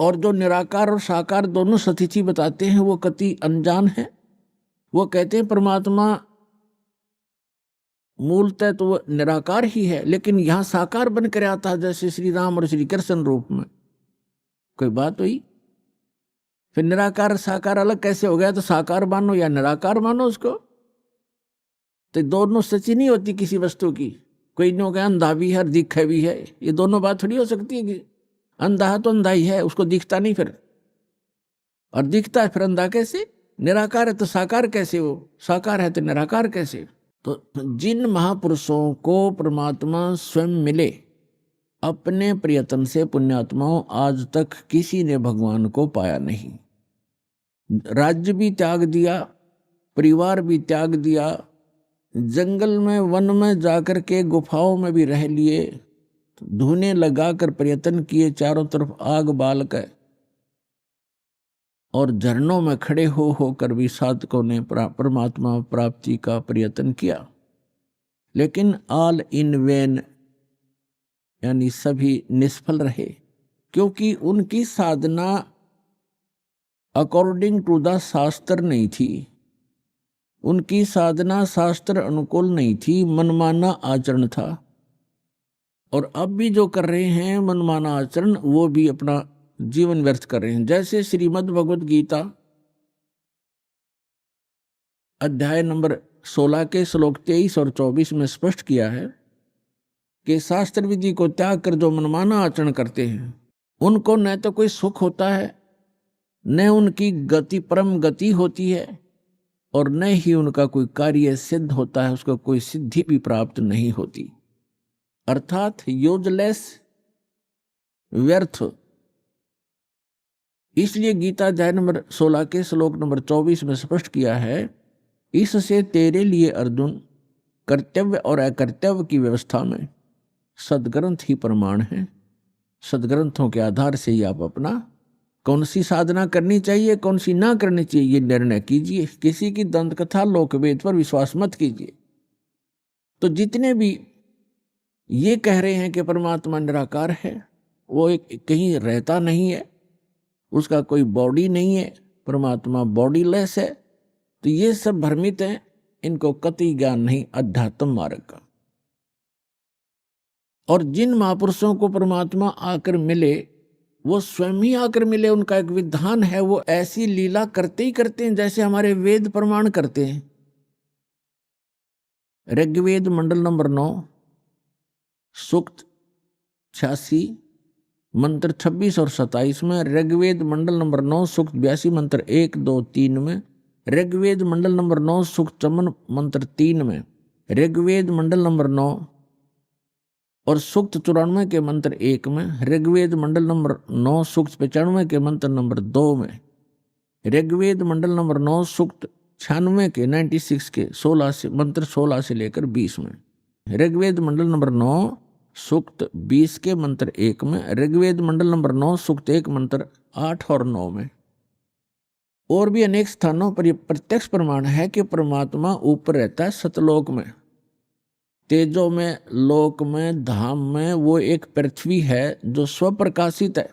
और जो निराकार और साकार दोनों स्थिति बताते हैं वो कति अनजान है। वो कहते हैं परमात्मा मूलतः तो वो निराकार ही है, लेकिन यहां साकार बनकर आता है, जैसे श्री राम और श्री कृष्ण रूप में। कोई बात हुई? फिर निराकार साकार अलग कैसे हो गया? तो साकार मानो या निराकार मानो उसको, तो दोनों सच्ची नहीं होती किसी वस्तु की। कोई नहीं होगा अंधा भी है और दिखे भी है, ये दोनों बात थोड़ी हो सकती है कि अंधा है तो अंधा ही है, उसको दिखता नहीं फिर, और दिखता है फिर अंधा कैसे? निराकार है तो साकार कैसे? वो साकार है तो निराकार कैसे? तो जिन महापुरुषों को परमात्मा स्वयं मिले अपने प्रयत्न से, पुण्यात्माओं, आज तक किसी ने भगवान को पाया नहीं। राज्य भी त्याग दिया, परिवार भी त्याग दिया, जंगल में वन में जाकर के गुफाओं में भी रह लिए, धुने लगाकर प्रयत्न किए, चारों तरफ आग बाल कर, और झरनों में खड़े होकर भी साधकों ने परमात्मा प्राप्ति का प्रयत्न किया, लेकिन ऑल इन वेन यानी सभी निष्फल रहे, क्योंकि उनकी साधना अकॉर्डिंग टू द शास्त्र नहीं थी, उनकी साधना शास्त्र अनुकूल नहीं थी, मनमाना आचरण था। और अब भी जो कर रहे हैं मनमाना आचरण, वो भी अपना जीवन व्यर्थ कर रहे हैं। जैसे श्रीमद् भगवद गीता अध्याय नंबर 16 के श्लोक 23 और 24 में स्पष्ट किया है कि शास्त्र विधि को त्याग कर जो मनमाना आचरण करते हैं उनको न तो कोई सुख होता है, न उनकी गति परम गति होती है, और न ही उनका कोई कार्य सिद्ध होता है, उसको कोई सिद्धि भी प्राप्त नहीं होती, अर्थात यूजलेस, व्यर्थ। इसलिए गीता अध्याय नंबर 16 के श्लोक नंबर 24 में स्पष्ट किया है, इससे तेरे लिए अर्जुन कर्तव्य और अकर्तव्य की व्यवस्था में सदग्रंथ ही प्रमाण है। सदग्रंथों के आधार से ही आप अपना कौन सी साधना करनी चाहिए, कौन सी ना करनी चाहिए, ये निर्णय कीजिए। किसी की दंत कथा लोकवेद पर विश्वास मत कीजिए। तो जितने भी ये कह रहे हैं कि परमात्मा निराकार है, वो एक कहीं रहता नहीं है, उसका कोई बॉडी नहीं है, परमात्मा बॉडीलेस है, तो ये सब भ्रमित हैं, इनको कतई ज्ञान नहीं अध्यात्म मार्ग का। और जिन महापुरुषों को परमात्मा आकर मिले वो स्वयं ही आकर मिले, उनका एक विधान है, वो ऐसी लीला करते ही करते हैं जैसे हमारे वेद प्रमाण करते हैं। ऋग्वेद मंडल नंबर 9 सूक्त 86 मंत्र 26 और 27 में, ऋग्वेद मंडल नंबर 9 सूक्त 82 मंत्र 1, 2, 3 में, ऋग्वेद मंडल नंबर 9 सूक्त 54 मंत्र 3 में, ऋग्वेद मंडल नंबर 9 और सूक्त 94 के मंत्र 1 में, ऋग्वेद मंडल नंबर 9 सूक्त 95 के मंत्र नंबर 2 में, ऋग्वेद मंडल नंबर 9 सूक्त 96 के 96 के 16 से मंत्र 16 से लेकर 20 में, ऋग्वेद मंडल नंबर 9 सूक्त 20 के मंत्र 1 में, ऋग्वेद मंडल नंबर 9 सूक्त 1 मंत्र 8 और 9 में। और भी अनेक स्थानों पर यह प्रत्यक्ष प्रमाण है कि परमात्मा ऊपर रहता है सतलोक में, तेजो में, लोक में, धाम में। वो एक पृथ्वी है जो स्वप्रकाशित है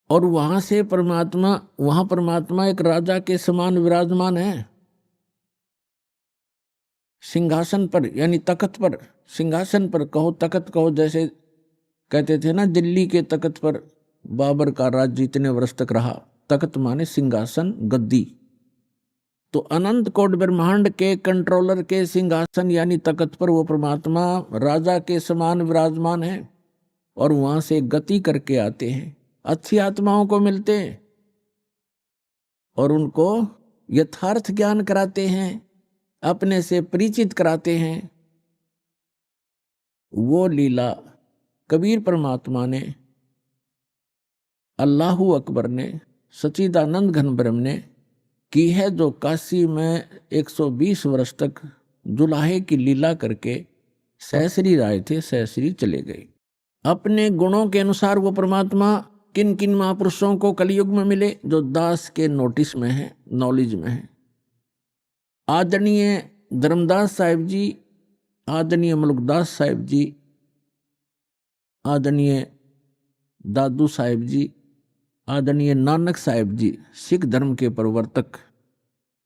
और वहां से वहां परमात्मा एक राजा के समान विराजमान है, सिंहासन पर, यानी तख्त पर। सिंहासन पर कहो, तख्त कहो, जैसे कहते थे ना दिल्ली के तख्त पर बाबर का राज्य इतने वर्ष तक रहा। तख्त माने सिंहासन, गद्दी। तो अनंत कोट ब्रह्मांड के कंट्रोलर के सिंहासन यानी तख्त पर वो परमात्मा राजा के समान विराजमान है और वहां से गति करके आते हैं, अच्छी आत्माओं को मिलते हैं और उनको यथार्थ ज्ञान कराते हैं, अपने से परिचित कराते हैं। वो लीला कबीर परमात्मा ने, अल्लाहू अकबर ने, सच्चिदानंद घन ब्रह्म ने की है, जो काशी में 120 वर्ष तक जुलाहे की लीला करके सहस्री राय थे, सहस्री चले गए। अपने गुणों के अनुसार वो परमात्मा किन किन महापुरुषों को कलयुग में मिले, जो दास के नोटिस में है, नॉलेज में है। आदरणीय धर्मदास साहिब जी, आदरणीय मलुकदास साहिब जी, आदरणीय दादू साहिब जी, आदरणीय नानक साहिब जी, सिख धर्म के प्रवर्तक,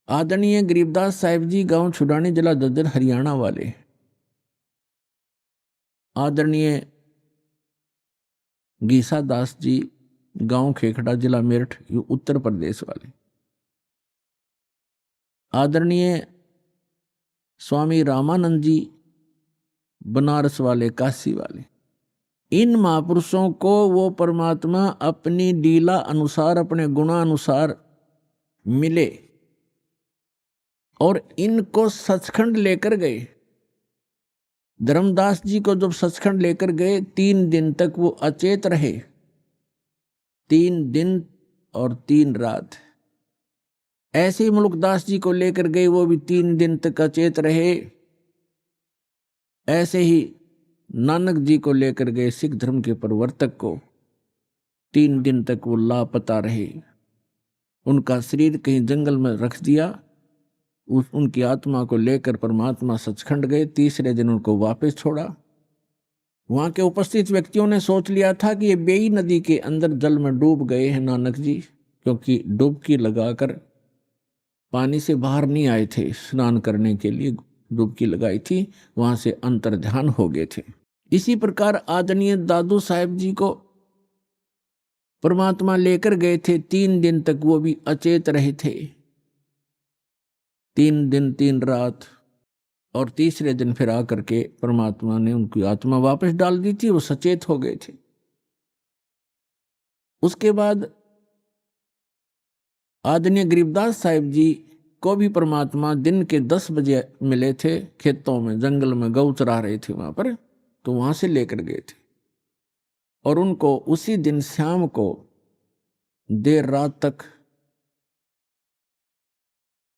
आदरणीय गरीबदास साहिब जी, गांव छुड़ानी, जिला ददर, हरियाणा वाले, आदरणीय गीसा दास जी, गांव खेखड़ा, जिला मेरठ, उत्तर प्रदेश वाले, आदरणीय स्वामी रामानंद जी, बनारस वाले, काशी वाले। इन महापुरुषों को वो परमात्मा अपनी लीला अनुसार, अपने गुणानुसार मिले और इनको सचखंड लेकर गए। धर्मदास जी को जब सचखंड लेकर गए, 3 दिन तक वो अचेत रहे, 3 दिन और 3 रात। ऐसे ही मुलुकदास जी को लेकर गए, वो भी 3 दिन तक अचेत रहे। ऐसे ही नानक जी को लेकर गए, सिख धर्म के प्रवर्तक को, 3 दिन तक वो लापता रहे। उनका शरीर कहीं जंगल में रख दिया, उनकी आत्मा को लेकर परमात्मा सचखंड गए। तीसरे दिन उनको वापस छोड़ा। वहां के उपस्थित व्यक्तियों ने सोच लिया था कि ये बेई नदी के अंदर जल में डूब गए हैं नानक जी, क्योंकि डुबकी लगाकर पानी से बाहर नहीं आए थे, स्नान करने के लिए डुबकी लगाई थी, वहां से अंतर ध्यान हो गए थे। इसी प्रकार आदरणीय दादू साहिब जी को परमात्मा लेकर गए थे, 3 दिन तक वो भी अचेत रहे थे, 3 दिन 3 रात। और तीसरे दिन फिर आकर के परमात्मा ने उनकी आत्मा वापस डाल दी थी, वो सचेत हो गए थे। उसके बाद आदरणीय गरीबदास साहिब जी को भी परमात्मा दिन के 10 बजे मिले थे, खेतों में, जंगल में गौ चरा रहे थे वहां पर, तो वहां से लेकर गए थे और उनको उसी दिन शाम को देर रात तक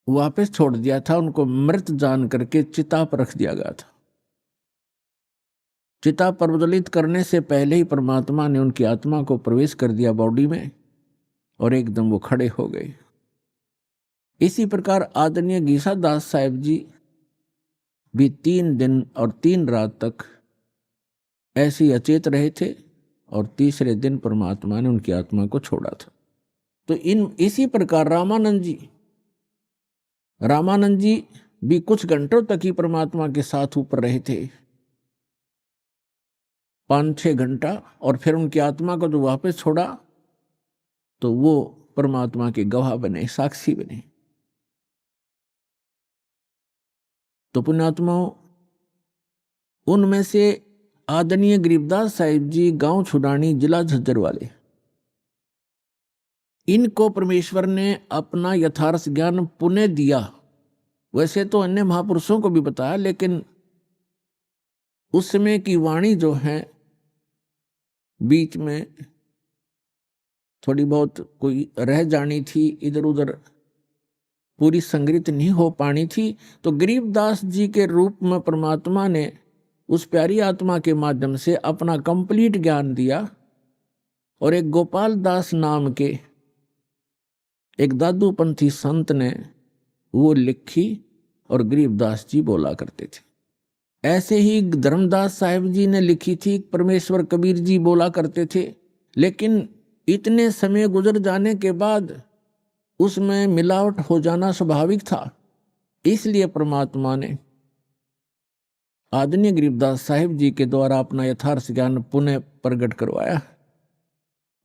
वापस छोड़ दिया था। उनको मृत जान करके चिता पर रख दिया गया था। चिता प्रज्वलित करने से पहले ही परमात्मा ने उनकी आत्मा को प्रवेश कर दिया बॉडी में और एकदम वो खड़े हो गए। इसी प्रकार आदरणीय गीसा दास साहिब जी भी 3 दिन और 3 रात तक ऐसे ही अचेत रहे थे और तीसरे दिन परमात्मा ने उनकी आत्मा को छोड़ा था। तो इसी प्रकार रामानंद जी भी कुछ घंटों तक ही परमात्मा के साथ ऊपर रहे थे, 5-6 घंटा, और फिर उनकी आत्मा को जो वापस छोड़ा तो वो परमात्मा के गवाह बने, साक्षी बने। तो पुण्यात्माओं, उनमें से आदरणीय गरीबदास साहिब जी, गांव छुडानी, जिला झज्जर वाले, इनको परमेश्वर ने अपना यथार्थ ज्ञान पुनः दिया। वैसे तो अन्य महापुरुषों को भी बताया, लेकिन उस समय की वाणी जो है बीच में थोड़ी बहुत कोई रह जानी थी, इधर उधर पूरी संग्रहित नहीं हो पानी थी। तो गरीबदास जी के रूप में परमात्मा ने उस प्यारी आत्मा के माध्यम से अपना कंप्लीट ज्ञान दिया, और एक गोपाल दास नाम के एक दादूपंथी संत ने वो लिखी और गरीबदास जी बोला करते थे। ऐसे ही धर्मदास साहिब जी ने लिखी थी, परमेश्वर कबीर जी बोला करते थे। लेकिन इतने समय गुजर जाने के बाद उसमें मिलावट हो जाना स्वाभाविक था, इसलिए परमात्मा ने आदरणीय गरीबदास साहिब जी के द्वारा अपना यथार्थ ज्ञान पुनः प्रकट करवाया।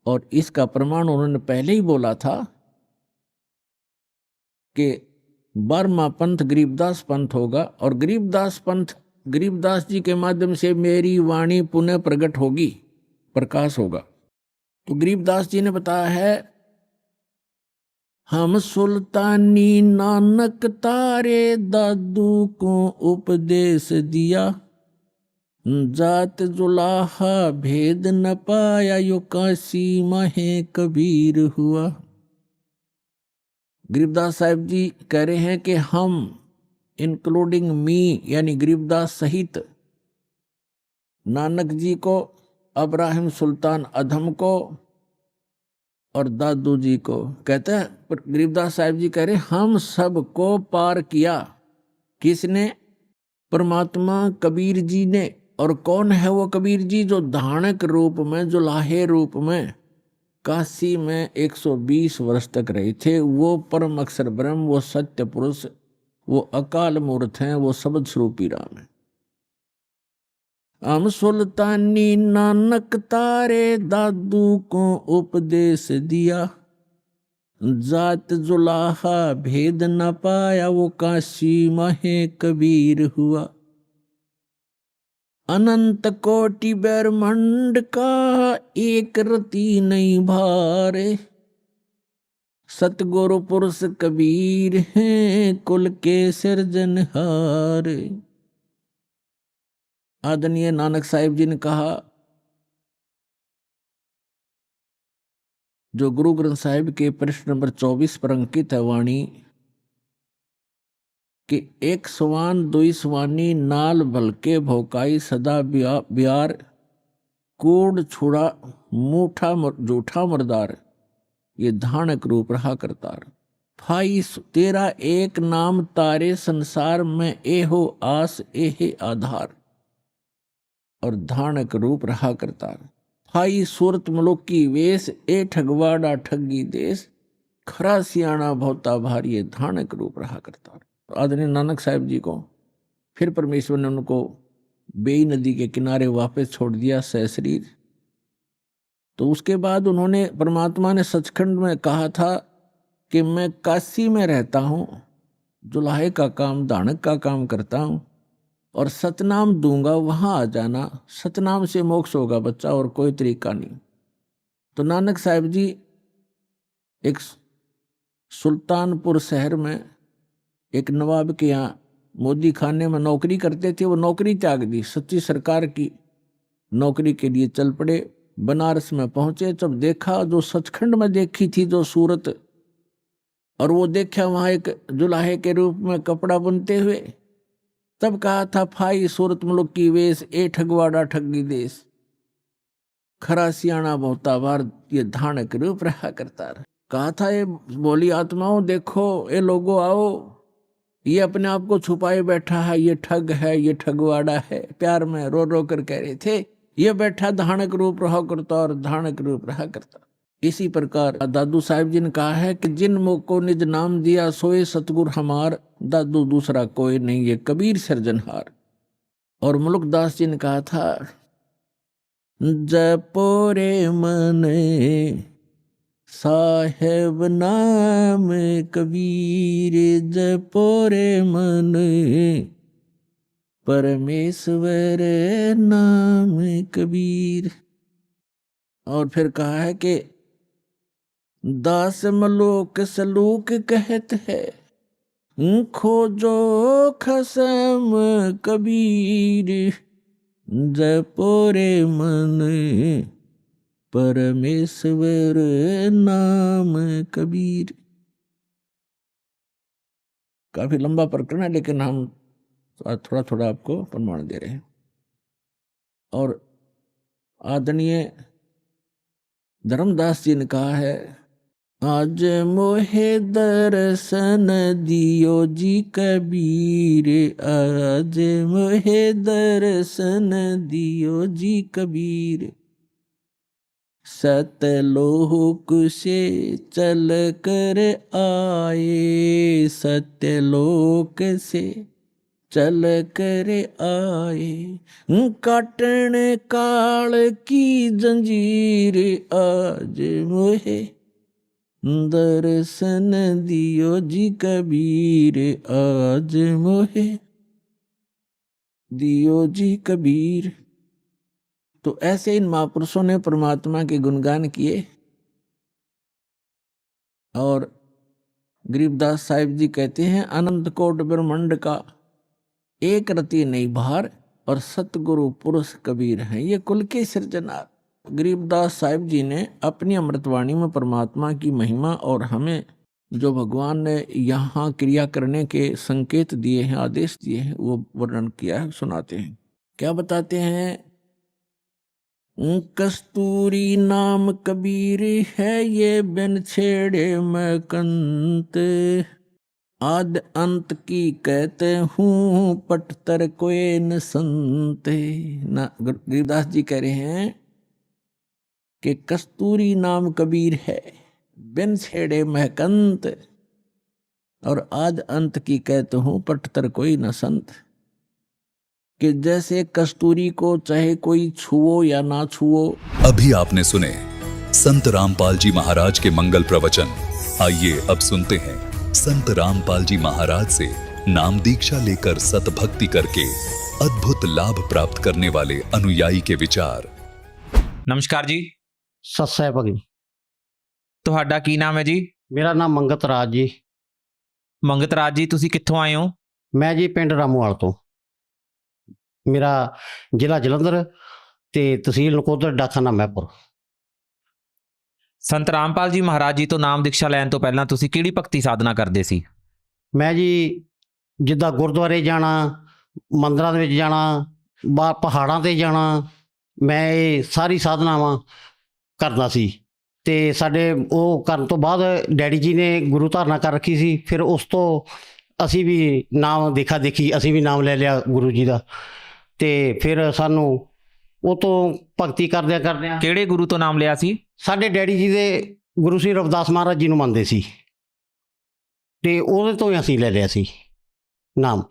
और इसका प्रमाण उन्होंने पहले ही बोला था कि 12वां पंथ गरीबदास पंथ होगा, और गरीबदास पंथ गरीबदास जी के माध्यम से मेरी वाणी पुनः प्रकट होगी, प्रकाश होगा। तो गरीबदास जी ने बताया है, हम सुल्तानी नानक तारे दादू को उपदेश दिया, जात जुलाहा भेद न पाया, यो काशी माहे कबीर हुआ। गरीबदास साहिब जी कह रहे हैं कि हम, इंक्लूडिंग मी, यानी गरीबदास सहित, नानक जी को, अब्राहिम सुल्तान अधम को और दादू जी को, कहते हैं गरीबदास साहिब जी कह रहे हम सबको पार किया। किसने? परमात्मा कबीर जी ने। और कौन है वो कबीर जी? जो धानक रूप में, जो लाहे रूप में काशी में 120 वर्ष तक रहे थे। वो परम अक्षर ब्रह्म, वो सत्य पुरुष, वो अकाल मूर्त हैं, वो शब्द स्वरूपी राम है। हम सुल्तानी नानक तारे दादू को उपदेश दिया, जात जुलाहा भेद न पाया, वो काशी माहे कबीर हुआ। अनंत कोटि ब्रह्मांड का एक रति नहीं भारे, सतगुरु पुरुष कबीर हैं कुल के सिरजनहार। आदरणीय नानक साहिब जी ने कहा, जो गुरु ग्रंथ साहिब के पृष्ठ नंबर 24 पर अंकित है वाणी, कि एक सवान दुई सवानी नाल भलके भोकाई, सदा बियार कूड़ छुड़ा मूठा जूठा मरदार, ये धानक रूप रहा करतार। फाई तेरा एक नाम तारे संसार में, एहो आस एहे आधार, और धानक रूप रहा करतार। फाई सूरत मलोकी वेश, ए ठगवाड़ा ठगी देश, खरा सियाणा भौता भारी, ये धानक रूप रहा करतार। आदरणीय नानक साहिब जी को फिर परमेश्वर ने उनको बेई नदी के किनारे वापस छोड़ दिया सशरीर। तो उसके बाद उन्होंने, परमात्मा ने सचखंड में कहा था कि मैं काशी में रहता हूँ, जुलाहे का काम, दानक का काम करता हूँ, और सतनाम दूंगा, वहां आ जाना, सतनाम से मोक्ष होगा बच्चा, और कोई तरीका नहीं। तो नानक साहिब जी एक सुल्तानपुर शहर में एक नवाब के यहाँ मोदी खाने में नौकरी करते थे। वो नौकरी त्याग दी, सच्ची सरकार की नौकरी के लिए चल पड़े। बनारस में पहुंचे, जब देखा जो सचखंड में देखी थी जो सूरत, और वो देखा वहां एक जुलाहे के रूप में कपड़ा बुनते हुए, तब कहा था, फाई सूरत मुल्क की वेश, ए ठगवाड़ा ठगी देश, खरा सियाणा बहुता बार, ये धानक रूप रहा करता। कहा था, ये बोली आत्माओं देखो, ये लोगों आओ, ये अपने आप को छुपाए बैठा है, ये ठग है, ये ठगवाड़ा है। प्यार में रो रो कर कह रहे थे, ये बैठा धानक रूप रहा करता और धानक रूप रहा करता। इसी प्रकार दादू साहिब जी ने कहा है कि जिन मुख को निज नाम दिया, सोए सतगुर हमार, दादू दूसरा कोई नहीं, ये कबीर सिरजनहार। और मुल्कदास जी ने कहा था, जपोरे मने साहेब नाम कबीर, जपोरे मन परमेश्वर नाम कबीर। और फिर कहा है कि दास मलोक सलूक कहत है, खोजो खसम कबीर, जपोरे मन परमेश्वर नाम कबीर। काफी लंबा प्रकरण है, लेकिन हम थोड़ा थोड़ा आपको प्रमाण दे रहे हैं। और आदरणीय धर्मदास जी ने कहा है, आज मोहे दर्शन दियो जी कबीर, आज मोहे दर्शन दियो जी कबीर, सतलोक से चल कर आए, सत्यलोक से चल कर आए, काटन काल की जंजीर, आज मोहे दर्शन दियो जी कबीर, आज मोहे दियो जी कबीर। तो ऐसे इन महापुरुषों ने परमात्मा के गुणगान किए। और गरीबदास साहिब जी कहते हैं, अनंत कोट ब्रह्मांड का एक रति नहीं भार, और सतगुरु पुरुष कबीर हैं ये कुल के सृजनार। गरीबदास साहिब जी ने अपनी अमृतवाणी में परमात्मा की महिमा और हमें जो भगवान ने यहाँ क्रिया करने के संकेत दिए हैं, आदेश दिए हैं, वो वर्णन किया है, सुनाते हैं। क्या बताते हैं? कस्तूरी नाम कबीर है, ये बिन छेड़े मैं कंत, आद अंत की कहते हूँ, पटतर कोई न संत। ना गरीबदास जी कह रहे हैं कि कस्तूरी नाम कबीर है, बिन छेड़े महकंत, और आद अंत की कहते हूँ, पटतर कोई न संत। कि जैसे कस्तूरी को चाहे कोई छुओ या ना छुओ। अभी आपने सुने संत रामपाल जी महाराज के मंगल प्रवचन। आइए अब सुनते हैं संत रामपाल जी महाराज से नाम दीक्षा लेकर सतभक्ति करके अद्भुत लाभ प्राप्त करने वाले अनुयायी के विचार। नमस्कार जी। सत सह भगत। ਤੁਹਾਡਾ ਕੀ ਨਾਮ ਹੈ ਜੀ? ਮੇਰਾ ਨਾਮ ਮੰਗਤ ਰਾਜ ਜੀ। ਮੰਗਤ ਰਾਜ ਜੀ, ਤੁਸੀਂ ਕਿੱਥੋਂ ਆਏ ਹੋ? ਮੈਂ ਜੀ ਪਿੰਡ ਰਾਮੂਵਾਲ ਤੋਂ। ਮੇਰਾ ਜ਼ਿਲ੍ਹਾ ਜਲੰਧਰ ਤੇ ਤਹਿਸੀਲ ਨਕੋਦਰ, ਡਾਕਖਾਨਾ ਮਹਿਪੁਰ। ਸੰਤ ਰਾਮਪਾਲ ਜੀ ਮਹਾਰਾਜ ਜੀ ਤੋਂ ਨਾਮ ਦੀਕਸ਼ਾ ਲੈਣ ਤੋਂ ਪਹਿਲਾਂ ਤੁਸੀਂ ਕਿਹੜੀ ਭਗਤੀ ਸਾਧਨਾ ਕਰਦੇ ਸੀ? ਮੈਂ ਜੀ ਜਿੱਦਾਂ ਗੁਰਦੁਆਰੇ ਜਾਣਾ, ਮੰਦਰਾਂ ਦੇ ਵਿੱਚ ਜਾਣਾ, ਬਾਹਰ ਪਹਾੜਾਂ ਤੇ ਜਾਣਾ, ਮੈਂ ਇਹ ਸਾਰੀ ਸਾਧਨਾਵਾਂ ਕਰਦਾ ਸੀ। ਤੇ ਸਾਡੇ ਉਹ ਕਰਨ ਤੋਂ ਬਾਅਦ ਡੈਡੀ ਜੀ ਨੇ ਗੁਰੂ ਧਾਰਨਾ ਕਰ ਰੱਖੀ ਸੀ। ਫਿਰ ਉਸ ਤੋਂ ਅਸੀਂ ਵੀ ਨਾਮ ਦੇਖਾ ਦੇਖੀ, ਅਸੀਂ ਵੀ ਨਾਮ ਲੈ ਲਿਆ ਗੁਰੂ ਜੀ ਦਾ। ਤੇ ਫਿਰ ਸਾਨੂੰ ਉਹ ਤੋਂ ਭਗਤੀ ਕਰਦਿਆਂ ਕਰਦਿਆਂ। ਕਿਹੜੇ ਗੁਰੂ ਤੋਂ ਨਾਮ ਲਿਆ ਸੀ? ਸਾਡੇ ਡੈਡੀ ਜੀ ਦੇ ਗੁਰੂ ਸ੍ਰੀ ਰਵਿਦਾਸ ਮਹਾਰਾਜ ਜੀ ਨੂੰ ਮੰਨਦੇ ਸੀ, ਤੇ ਉਹਦੇ ਤੋਂ ਹੀ ਅਸੀਂ ਲੈ ਲਿਆ ਸੀ ਨਾਮ।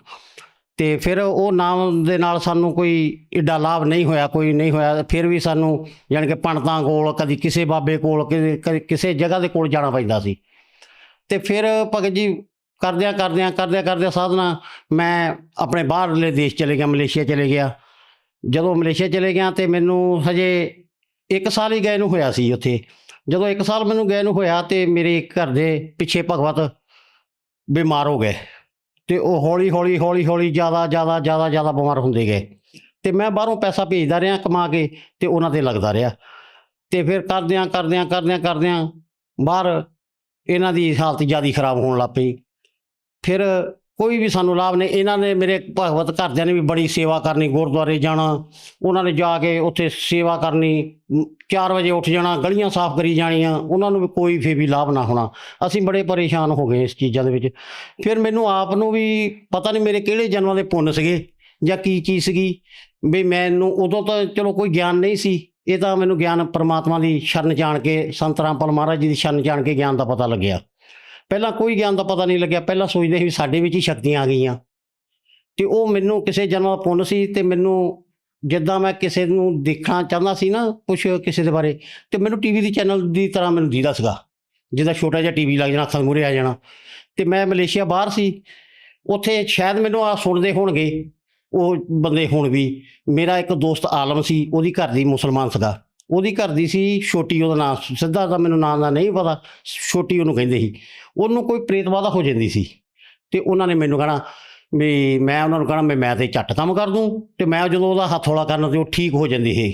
ਤੇ ਫਿਰ ਉਹ ਨਾਮ ਦੇ ਨਾਲ ਸਾਨੂੰ ਕੋਈ ਏਡਾ ਲਾਭ ਨਹੀਂ ਹੋਇਆ, ਕੋਈ ਨਹੀਂ ਹੋਇਆ। ਫਿਰ ਵੀ ਸਾਨੂੰ ਯਾਨੀ ਕਿ ਪੰਡਤਾਂ ਕੋਲ, ਕਦੀ ਕਿਸੇ ਬਾਬੇ ਕੋਲ, ਕਦੀ ਕਿਸੇ ਜਗ੍ਹਾ ਦੇ ਕੋਲ ਜਾਣਾ ਪੈਂਦਾ ਸੀ। ਤੇ ਫਿਰ ਭਗਤ ਜੀ ਕਰਦਿਆਂ ਸਾਧਨਾ ਮੈਂ ਆਪਣੇ ਬਾਹਰਲੇ ਦੇਸ਼ ਚਲੇ ਗਿਆ, ਮਲੇਸ਼ੀਆ ਚਲੇ ਗਿਆ। ਜਦੋਂ ਮਲੇਸ਼ੀਆ ਚਲੇ ਗਿਆ ਤੇ ਮੈਨੂੰ ਹਜੇ 1 ਸਾਲ ਹੀ ਗਏ ਨੂੰ ਹੋਇਆ ਸੀ ਉੱਥੇ। ਜਦੋਂ 1 ਸਾਲ ਮੈਨੂੰ ਗਏ ਨੂੰ ਹੋਇਆ ਤੇ ਮੇਰੇ ਘਰ ਦੇ ਪਿੱਛੇ ਭਗਵਤ ਬਿਮਾਰ ਹੋ ਗਏ। ਤੇ ਉਹ ਹੌਲੀ ਜ਼ਿਆਦਾ ਬਿਮਾਰ ਹੁੰਦੇ ਗਏ। ਤੇ ਮੈਂ ਬਾਹਰੋਂ ਪੈਸਾ ਭੇਜਦਾ ਰਿਹਾ ਕਮਾ ਕੇ, ਤੇ ਉਹਨਾਂ 'ਤੇ ਲੱਗਦਾ ਰਿਹਾ। ਤੇ ਫਿਰ ਕਰਦਿਆਂ ਬਾਹਰ ਇਹਨਾਂ ਦੀ ਹਾਲਤ ਜ਼ਿਆਦਾ ਖਰਾਬ ਹੋਣ ਲੱਗ ਪਈ। ਫਿਰ ਕੋਈ ਵੀ ਸਾਨੂੰ ਲਾਭ ਨਹੀਂ। ਇਹਨਾਂ ਨੇ ਮੇਰੇ ਭਗਵਤ ਘਰਦਿਆਂ ਨੇ ਵੀ ਬੜੀ ਸੇਵਾ ਕਰਨੀ, ਗੁਰਦੁਆਰੇ ਜਾਣਾ, ਉਹਨਾਂ ਨੇ ਜਾ ਕੇ ਉੱਥੇ ਸੇਵਾ ਕਰਨੀ, 4 ਵਜੇ ਉੱਠ ਜਾਣਾ, ਗਲੀਆਂ ਸਾਫ਼ ਕਰੀ ਜਾਣੀਆਂ, ਉਹਨਾਂ ਨੂੰ ਵੀ ਕੋਈ ਫਿਰ ਵੀ ਲਾਭ ਨਾ ਹੋਣਾ। ਅਸੀਂ ਬੜੇ ਪਰੇਸ਼ਾਨ ਹੋ ਗਏ ਇਸ ਚੀਜ਼ਾਂ ਦੇ ਵਿੱਚ। ਫਿਰ ਮੈਨੂੰ ਆਪ ਨੂੰ ਵੀ ਪਤਾ ਨਹੀਂ ਮੇਰੇ ਕਿਹੜੇ ਜਨਮਾਂ ਦੇ ਪੁੰਨ ਸੀਗੇ ਜਾਂ ਕੀ ਚੀਜ਼ ਸੀਗੀ ਵੀ ਮੈਨੂੰ ਉਦੋਂ ਤਾਂ ਚਲੋ ਕੋਈ ਗਿਆਨ ਨਹੀਂ ਸੀ। ਇਹ ਤਾਂ ਮੈਨੂੰ ਗਿਆਨ ਪਰਮਾਤਮਾ ਦੀ ਸ਼ਰਨ ਜਾਣ ਕੇ, ਸੰਤ ਰਾਮਪਾਲ ਮਹਾਰਾਜ ਜੀ ਦੀ ਸ਼ਰਨ ਜਾਣ ਕੇ ਗਿਆਨ ਦਾ ਪਤਾ ਲੱਗਿਆ। ਪਹਿਲਾਂ ਕੋਈ ਗਿਆਨ ਦਾ ਪਤਾ ਨਹੀਂ ਲੱਗਿਆ। ਪਹਿਲਾਂ ਸੋਚਦੇ ਸੀ ਵੀ ਸਾਡੇ ਵਿੱਚ ਹੀ ਸ਼ਕਤੀਆਂ ਆ ਗਈਆਂ, ਅਤੇ ਉਹ ਮੈਨੂੰ ਕਿਸੇ ਜਨਮ ਦਾ ਪੁੰਨ ਸੀ। ਅਤੇ ਮੈਨੂੰ ਜਿੱਦਾਂ ਮੈਂ ਕਿਸੇ ਨੂੰ ਦੇਖਣਾ ਚਾਹੁੰਦਾ ਸੀ ਨਾ ਕੁਛ ਕਿਸੇ ਦੇ ਬਾਰੇ, ਅਤੇ ਮੈਨੂੰ ਟੀ ਵੀ ਦੀ ਚੈਨਲ ਦੀ ਤਰ੍ਹਾਂ ਮੈਨੂੰ ਦੀਦਾ ਸੀਗਾ, ਜਿੱਦਾਂ ਛੋਟਾ ਜਿਹਾ ਟੀ ਵੀ ਲੱਗ ਜਾਣਾ, ਅੱਖਾਂ ਮੂਹਰੇ ਆ ਜਾਣਾ। ਅਤੇ ਮੈਂ ਮਲੇਸ਼ੀਆ ਬਾਹਰ ਸੀ, ਉੱਥੇ ਸ਼ਾਇਦ ਮੈਨੂੰ ਆ ਸੁਣਦੇ ਹੋਣਗੇ ਉਹ ਬੰਦੇ ਹੁਣ ਵੀ। ਮੇਰਾ ਇੱਕ ਦੋਸਤ ਆਲਮ ਸੀ, ਉਹਦੀ ਘਰ ਦੀ ਮੁਸਲਮਾਨ ਸੀਗਾ, ਉਹਦੀ ਘਰ ਦੀ ਸੀ ਛੋਟੀ, ਉਹਦਾ ਨਾਂ ਸਿੱਧਾ ਤਾਂ ਮੈਨੂੰ ਨਾਂ ਦਾ ਨਹੀਂ ਪਤਾ, ਛੋਟੀ ਉਹਨੂੰ ਕਹਿੰਦੇ ਸੀ। ਉਹਨੂੰ ਕੋਈ ਪ੍ਰੇਤਬਾਧਾ ਹੋ ਜਾਂਦੀ ਸੀ ਅਤੇ ਉਹਨਾਂ ਨੇ ਮੈਨੂੰ ਕਹਿਣਾ ਵੀ ਮੈਂ ਉਹਨਾਂ ਨੂੰ ਕਹਿਣਾ ਵੀ ਮੈਂ ਤਾਂ ਝੱਟ ਕੰਮ ਕਰ ਦੂੰ, ਅਤੇ ਮੈਂ ਜਦੋਂ ਉਹਦਾ ਹੱਥ ਹੌਲਾ ਕਰਨਾ ਅਤੇ ਉਹ ਠੀਕ ਹੋ ਜਾਂਦੀ ਸੀ।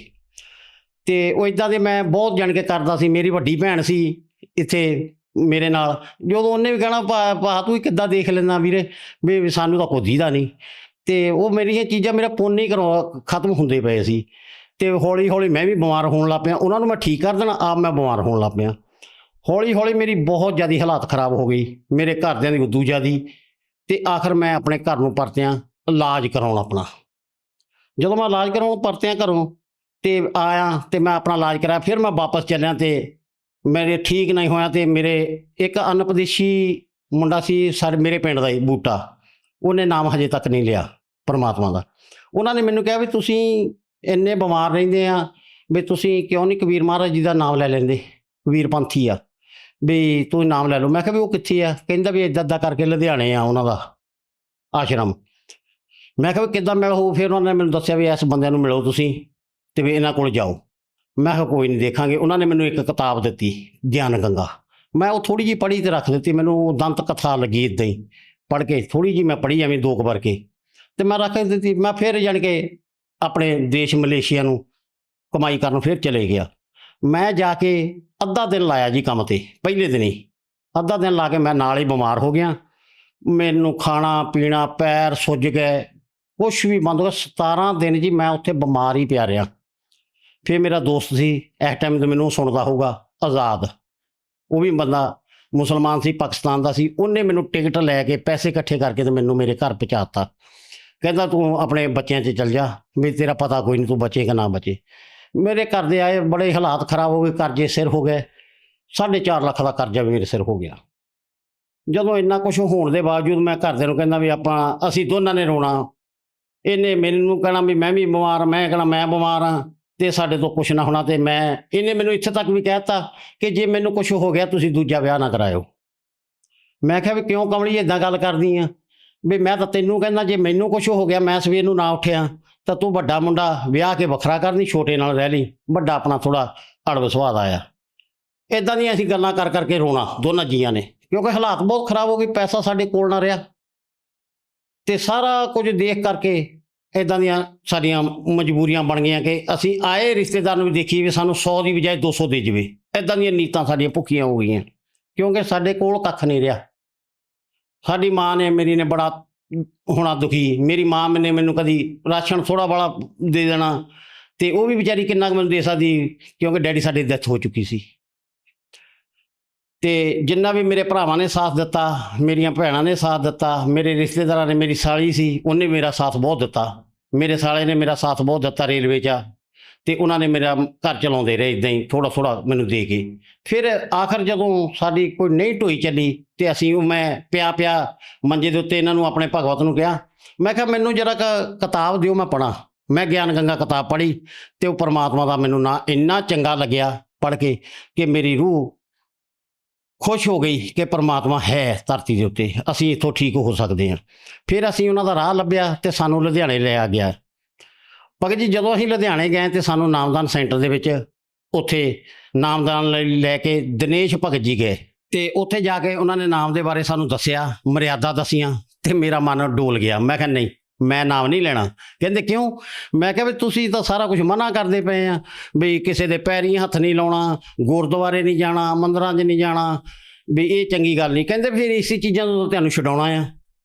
ਅਤੇ ਉਹ ਇੱਦਾਂ ਦੇ ਮੈਂ ਬਹੁਤ ਜਾਣ ਕੇ ਕਰਦਾ ਸੀ। ਮੇਰੀ ਵੱਡੀ ਭੈਣ ਸੀ ਇੱਥੇ ਮੇਰੇ ਨਾਲ, ਜਦੋਂ ਉਹਨੇ ਵੀ ਕਹਿਣਾ ਭਾ ਤੂੰ ਕਿੱਦਾਂ ਦੇਖ ਲੈਂਦਾ ਵੀਰੇ, ਵੀ ਸਾਨੂੰ ਤਾਂ ਕੋਈ ਦੀਦਾ ਨਹੀਂ। ਅਤੇ ਉਹ ਮੇਰੀਆਂ ਚੀਜ਼ਾਂ ਮੇਰਾ ਪੁੰਨ ਹੀ ਖਤਮ ਹੁੰਦੇ ਪਏ ਸੀ। ਅਤੇ ਹੌਲੀ ਹੌਲੀ ਮੈਂ ਵੀ ਬਿਮਾਰ ਹੋਣ ਲੱਗ ਪਿਆ। ਉਹਨਾਂ ਨੂੰ ਮੈਂ ਠੀਕ ਕਰ ਦੇਣਾ, ਆਪ ਮੈਂ ਬਿਮਾਰ ਹੋਣ ਲੱਗ ਪਿਆ। ਹੌਲੀ ਹੌਲੀ ਮੇਰੀ ਬਹੁਤ ਜ਼ਿਆਦਾ ਹਾਲਾਤ ਖਰਾਬ ਹੋ ਗਈ, ਮੇਰੇ ਘਰਦਿਆਂ ਦੀ ਉਦੋਂ ਜ਼ਿਆਦੀ। ਅਤੇ ਆਖਰ ਮੈਂ ਆਪਣੇ ਘਰ ਨੂੰ ਪਰਤਿਆਂ ਇਲਾਜ ਕਰਾਉਣ ਆਪਣਾ। ਜਦੋਂ ਮੈਂ ਇਲਾਜ ਕਰਾਉਣ ਪਰਤਿਆਂ ਘਰੋਂ ਅਤੇ ਆਇਆ ਅਤੇ ਮੈਂ ਆਪਣਾ ਇਲਾਜ ਕਰਾਇਆ, ਫਿਰ ਮੈਂ ਵਾਪਸ ਚੱਲਿਆ ਅਤੇ ਮੇਰੇ ਠੀਕ ਨਹੀਂ ਹੋਇਆ। ਅਤੇ ਮੇਰੇ ਇੱਕ ਅਨਪਦੇਸ਼ੀ ਮੁੰਡਾ ਸੀ ਸਾਡੇ ਮੇਰੇ ਪਿੰਡ ਦਾ ਹੀ ਬੂਟਾ, ਉਹਨੇ ਨਾਮ ਹਜੇ ਤੱਕ ਨਹੀਂ ਲਿਆ ਪਰਮਾਤਮਾ ਦਾ। ਉਹਨਾਂ ਨੇ ਮੈਨੂੰ ਕਿਹਾ ਵੀ ਤੁਸੀਂ ਇੰਨੇ ਬਿਮਾਰ ਰਹਿੰਦੇ ਆ, ਵੀ ਤੁਸੀਂ ਕਿਉਂ ਨਹੀਂ ਕਬੀਰ ਮਹਾਰਾਜ ਜੀ ਦਾ ਨਾਮ ਲੈ ਲੈਂਦੇ, ਕਬੀਰ ਪੰਥੀ ਆ, ਵੀ ਤੂੰ ਨਾਮ ਲੈ ਲਓ। ਮੈਂ ਕਿਹਾ ਵੀ ਉਹ ਕਿੱਥੇ ਆ? ਕਹਿੰਦਾ ਵੀ ਇੱਦਾਂ ਇੱਦਾਂ ਕਰਕੇ ਲੁਧਿਆਣੇ ਆ ਉਹਨਾਂ ਦਾ ਆਸ਼ਰਮ। ਮੈਂ ਕਿਹਾ ਵੀ ਕਿੱਦਾਂ ਮਿਲ ਹੋਊ? ਫਿਰ ਉਹਨਾਂ ਨੇ ਮੈਨੂੰ ਦੱਸਿਆ ਵੀ ਇਸ ਬੰਦਿਆਂ ਨੂੰ ਮਿਲੋ ਤੁਸੀਂ ਅਤੇ ਵੀ ਇਹਨਾਂ ਕੋਲ ਜਾਓ। ਮੈਂ ਕਿਹਾ ਕੋਈ ਨਹੀਂ ਦੇਖਾਂਗੇ। ਉਹਨਾਂ ਨੇ ਮੈਨੂੰ ਇੱਕ ਕਿਤਾਬ ਦਿੱਤੀ ਗਿਆਨ ਗੰਗਾ, ਮੈਂ ਉਹ ਥੋੜ੍ਹੀ ਜਿਹੀ ਪੜ੍ਹੀ ਅਤੇ ਰੱਖ ਦਿੱਤੀ। ਮੈਨੂੰ ਦੰਤ ਕਥਾ ਲੱਗੀ ਇੱਦਾਂ ਹੀ ਪੜ੍ਹ ਕੇ, ਥੋੜ੍ਹੀ ਜਿਹੀ ਮੈਂ ਪੜ੍ਹੀ ਐਵੇਂ 2 ਵਾਰ ਕੇ, ਅਤੇ ਮੈਂ ਰੱਖ ਦਿੱਤੀ। ਮੈਂ ਫਿਰ ਜਾਣੀ ਕਿ ਆਪਣੇ ਦੇਸ਼ ਮਲੇਸ਼ੀਆ ਨੂੰ ਕਮਾਈ ਕਰਨ ਫਿਰ ਚਲੇ ਗਿਆ। ਮੈਂ ਜਾ ਕੇ ਅੱਧਾ ਦਿਨ ਲਾਇਆ ਜੀ ਕੰਮ 'ਤੇ, ਪਹਿਲੇ ਦਿਨ ਹੀ ਅੱਧਾ ਦਿਨ ਲਾ ਕੇ ਮੈਂ ਨਾਲ ਹੀ ਬਿਮਾਰ ਹੋ ਗਿਆ। ਮੈਨੂੰ ਖਾਣਾ ਪੀਣਾ, ਪੈਰ ਸੁੱਜ ਗਏ, ਕੁਛ ਵੀ ਬੰਦ ਹੋ ਗਿਆ। 17 ਦਿਨ ਜੀ ਮੈਂ ਉੱਥੇ ਬਿਮਾਰ ਹੀ ਪਿਆ ਰਿਹਾ। ਫਿਰ ਮੇਰਾ ਦੋਸਤ ਸੀ ਇਸ ਟਾਈਮ 'ਤੇ ਮੈਨੂੰ ਸੁਣਦਾ ਹੋਊਗਾ, ਆਜ਼ਾਦ, ਉਹ ਵੀ ਬੰਦਾ ਮੁਸਲਮਾਨ ਸੀ, ਪਾਕਿਸਤਾਨ ਦਾ ਸੀ। ਉਹਨੇ ਮੈਨੂੰ ਟਿਕਟ ਲੈ ਕੇ ਪੈਸੇ ਇਕੱਠੇ ਕਰਕੇ ਅਤੇ ਮੈਨੂੰ ਮੇਰੇ ਘਰ ਪਹੁੰਚਾ ਦਿੱਤਾ। ਕਹਿੰਦਾ ਤੂੰ ਆਪਣੇ ਬੱਚਿਆਂ 'ਚ ਚੱਲ ਜਾ, ਵੀ ਤੇਰਾ ਪਤਾ ਕੋਈ ਨਹੀਂ ਤੂੰ ਬਚੇ ਕਿ ਨਾ ਬਚੇ। ਮੇਰੇ ਘਰ ਦੇ ਆਏ, ਬੜੇ ਹਾਲਾਤ ਖਰਾਬ ਹੋ ਗਏ, ਕਰਜ਼ੇ ਸਿਰ ਹੋ ਗਏ। 4.5 ਲੱਖ ਦਾ ਕਰਜ਼ਾ ਵੀ ਮੇਰੇ ਸਿਰ ਹੋ ਗਿਆ। ਜਦੋਂ ਇੰਨਾ ਕੁਛ ਹੋਣ ਦੇ ਬਾਵਜੂਦ ਮੈਂ ਘਰਦਿਆਂ ਨੂੰ ਕਹਿੰਦਾ ਵੀ ਅਸੀਂ ਦੋਨਾਂ ਨੇ ਰੋਣਾ। ਇਹਨੇ ਮੈਨੂੰ ਕਹਿਣਾ ਵੀ ਮੈਂ ਵੀ ਬਿਮਾਰ, ਮੈਂ ਕਹਿਣਾ ਮੈਂ ਬਿਮਾਰ ਹਾਂ ਅਤੇ ਸਾਡੇ ਤੋਂ ਕੁਛ ਨਾ ਹੋਣਾ। ਅਤੇ ਇਹਨੇ ਮੈਨੂੰ ਇੱਥੇ ਤੱਕ ਵੀ ਕਹਿ ਦਿੱਤਾ ਕਿ ਜੇ ਮੈਨੂੰ ਕੁਛ ਹੋ ਗਿਆ ਤੁਸੀਂ ਦੂਜਾ ਵਿਆਹ ਨਾ ਕਰਾਇਓ। ਮੈਂ ਕਿਹਾ ਵੀ ਕਿਉਂ ਕਮਲੀ ਇੱਦਾਂ ਗੱਲ ਕਰਦੀ ਆ, ਵੀ ਮੈਂ ਤਾਂ ਤੈਨੂੰ ਕਹਿੰਦਾ ਜੇ ਮੈਨੂੰ ਕੁਛ ਹੋ ਗਿਆ, ਮੈਂ ਸਵੇਰ ਨੂੰ ਨਾ ਉੱਠਿਆ ਤਾਂ ਤੂੰ ਵੱਡਾ ਮੁੰਡਾ ਵਿਆਹ ਕੇ ਵੱਖਰਾ ਕਰਨੀ, ਛੋਟੇ ਨਾਲ ਰਹਿ ਲਈ, ਵੱਡਾ ਆਪਣਾ ਥੋੜ੍ਹਾ ਅੜਬ ਸੁਭਾਅ ਦਾ ਆ। ਇੱਦਾਂ ਦੀਆਂ ਅਸੀਂ ਗੱਲਾਂ ਕਰ ਕਰਕੇ ਰੋਣਾ ਦੋਨਾਂ ਜੀਆਂ ਨੇ, ਕਿਉਂਕਿ ਹਾਲਾਤ ਬਹੁਤ ਖਰਾਬ ਹੋ ਗਏ, ਪੈਸਾ ਸਾਡੇ ਕੋਲ ਨਾ ਰਿਹਾ। ਅਤੇ ਸਾਰਾ ਕੁਝ ਦੇਖ ਕਰਕੇ ਇੱਦਾਂ ਦੀਆਂ ਸਾਡੀਆਂ ਮਜਬੂਰੀਆਂ ਬਣ ਗਈਆਂ ਕਿ ਅਸੀਂ ਆਏ ਰਿਸ਼ਤੇਦਾਰ ਨੂੰ ਵੀ ਦੇਖੀਏ ਵੀ ਸਾਨੂੰ 100 ਦੀ ਬਜਾਏ 200 ਦੇ ਜਾਵੇ। ਇੱਦਾਂ ਦੀਆਂ ਨੀਤਾਂ ਸਾਡੀਆਂ ਭੁੱਖੀਆਂ ਹੋ ਗਈਆਂ, ਕਿਉਂਕਿ ਸਾਡੇ ਕੋਲ ਕੱਖ ਨਹੀਂ ਰਿਹਾ। ਸਾਡੀ ਮਾਂ ਨੇ ਮੇਰੀ ਨੇ ਬੜਾ ਹੋਣਾ ਦੁਖੀ। ਮੇਰੀ ਮਾਂ ਨੇ ਮੈਨੂੰ ਕਦੀ ਰਾਸ਼ਨ ਥੋੜ੍ਹਾ ਬਾਲਾ ਦੇ ਦੇਣਾ, ਅਤੇ ਉਹ ਵੀ ਵਿਚਾਰੀ ਕਿੰਨਾ ਕੁ ਮੈਨੂੰ ਦੇ ਸਕਦੀ, ਕਿਉਂਕਿ ਡੈਡੀ ਸਾਡੇ ਦੀ ਡੈਥ ਹੋ ਚੁੱਕੀ ਸੀ। ਅਤੇ ਜਿੰਨਾ ਵੀ ਮੇਰੇ ਭਰਾਵਾਂ ਨੇ ਸਾਥ ਦਿੱਤਾ, ਮੇਰੀਆਂ ਭੈਣਾਂ ਨੇ ਸਾਥ ਦਿੱਤਾ, ਮੇਰੇ ਰਿਸ਼ਤੇਦਾਰਾਂ ਨੇ, ਮੇਰੀ ਸਾਲੀ ਸੀ ਉਹਨੇ ਮੇਰਾ ਸਾਥ ਬਹੁਤ ਦਿੱਤਾ, ਮੇਰੇ ਸਾਲੇ ਨੇ ਮੇਰਾ ਸਾਥ ਬਹੁਤ ਦਿੱਤਾ ਰੇਲਵੇ 'ਚ, ਅਤੇ ਉਹਨਾਂ ਨੇ ਮੇਰਾ ਘਰ ਚਲਾਉਂਦੇ ਰਹੇ ਇੱਦਾਂ ਹੀ ਥੋੜ੍ਹਾ ਥੋੜ੍ਹਾ ਮੈਨੂੰ ਦੇ ਕੇ। ਫਿਰ ਆਖਰ ਜਦੋਂ ਸਾਡੀ ਕੋਈ ਨਹੀਂ ਢੋਈ ਚੱਲੀ ਅਤੇ ਮੈਂ ਪਿਆ ਮੰਜੇ ਦੇ ਉੱਤੇ ਇਹਨਾਂ ਨੂੰ ਆਪਣੇ ਭਗਵਤ ਨੂੰ ਕਿਹਾ, ਮੈਂ ਕਿਹਾ ਮੈਨੂੰ ਜਰਾ ਕਿਤਾਬ ਦਿਓ ਮੈਂ ਪੜ੍ਹਾਂ। ਮੈਂ ਗਿਆਨ ਗੰਗਾ ਕਿਤਾਬ ਪੜ੍ਹੀ ਅਤੇ ਉਹ ਪਰਮਾਤਮਾ ਦਾ ਮੈਨੂੰ ਨਾਂ ਇੰਨਾ ਚੰਗਾ ਲੱਗਿਆ ਪੜ੍ਹ ਕੇ ਕਿ ਮੇਰੀ ਰੂਹ ਖੁਸ਼ ਹੋ ਗਈ ਕਿ ਪਰਮਾਤਮਾ ਹੈ ਧਰਤੀ ਦੇ ਉੱਤੇ, ਅਸੀਂ ਇੱਥੋਂ ਠੀਕ ਹੋ ਸਕਦੇ ਹਾਂ। ਫਿਰ ਅਸੀਂ ਉਹਨਾਂ ਦਾ ਰਾਹ ਲੱਭਿਆ ਅਤੇ ਸਾਨੂੰ ਲੁਧਿਆਣੇ ਲਿਆ ਗਿਆ। ਭਗਤ ਜੀ ਜਦੋਂ ਅਸੀਂ ਲੁਧਿਆਣੇ ਗਏ ਅਤੇ ਸਾਨੂੰ ਨਾਮਦਾਨ ਸੈਂਟਰ ਦੇ ਵਿੱਚ ਉੱਥੇ ਨਾਮਦਾਨ ਲੈ ਕੇ ਦਿਨੇਸ਼ ਭਗਤ ਜੀ ਗਏ, ਅਤੇ ਉੱਥੇ ਜਾ ਕੇ ਉਹਨਾਂ ਨੇ ਨਾਮ ਦੇ ਬਾਰੇ ਸਾਨੂੰ ਦੱਸਿਆ, ਮਰਿਆਦਾ ਦੱਸੀਆਂ, ਅਤੇ ਮੇਰਾ ਮਨ ਡੋਲ ਗਿਆ। ਮੈਂ ਕਿਹਾ ਨਹੀਂ, ਮੈਂ ਨਾਮ ਨਹੀਂ ਲੈਣਾ। ਕਹਿੰਦੇ ਕਿਉਂ? ਮੈਂ ਕਿਹਾ ਵੀ ਤੁਸੀਂ ਤਾਂ ਸਾਰਾ ਕੁਝ ਮਨਾ ਕਰਦੇ ਪਏ ਆ, ਵੀ ਕਿਸੇ ਦੇ ਪੈਰੀਂ ਹੱਥ ਨਹੀਂ ਲਾਉਣਾ, ਗੁਰਦੁਆਰੇ ਨਹੀਂ ਜਾਣਾ, ਮੰਦਰਾਂ 'ਚ ਨਹੀਂ ਜਾਣਾ, ਵੀ ਇਹ ਚੰਗੀ ਗੱਲ ਨਹੀਂ। ਕਹਿੰਦੇ ਫਿਰ ਇਸੇ ਚੀਜ਼ਾਂ ਤੋਂ ਤੁਹਾਨੂੰ ਛਡਾਉਣਾ ਆ,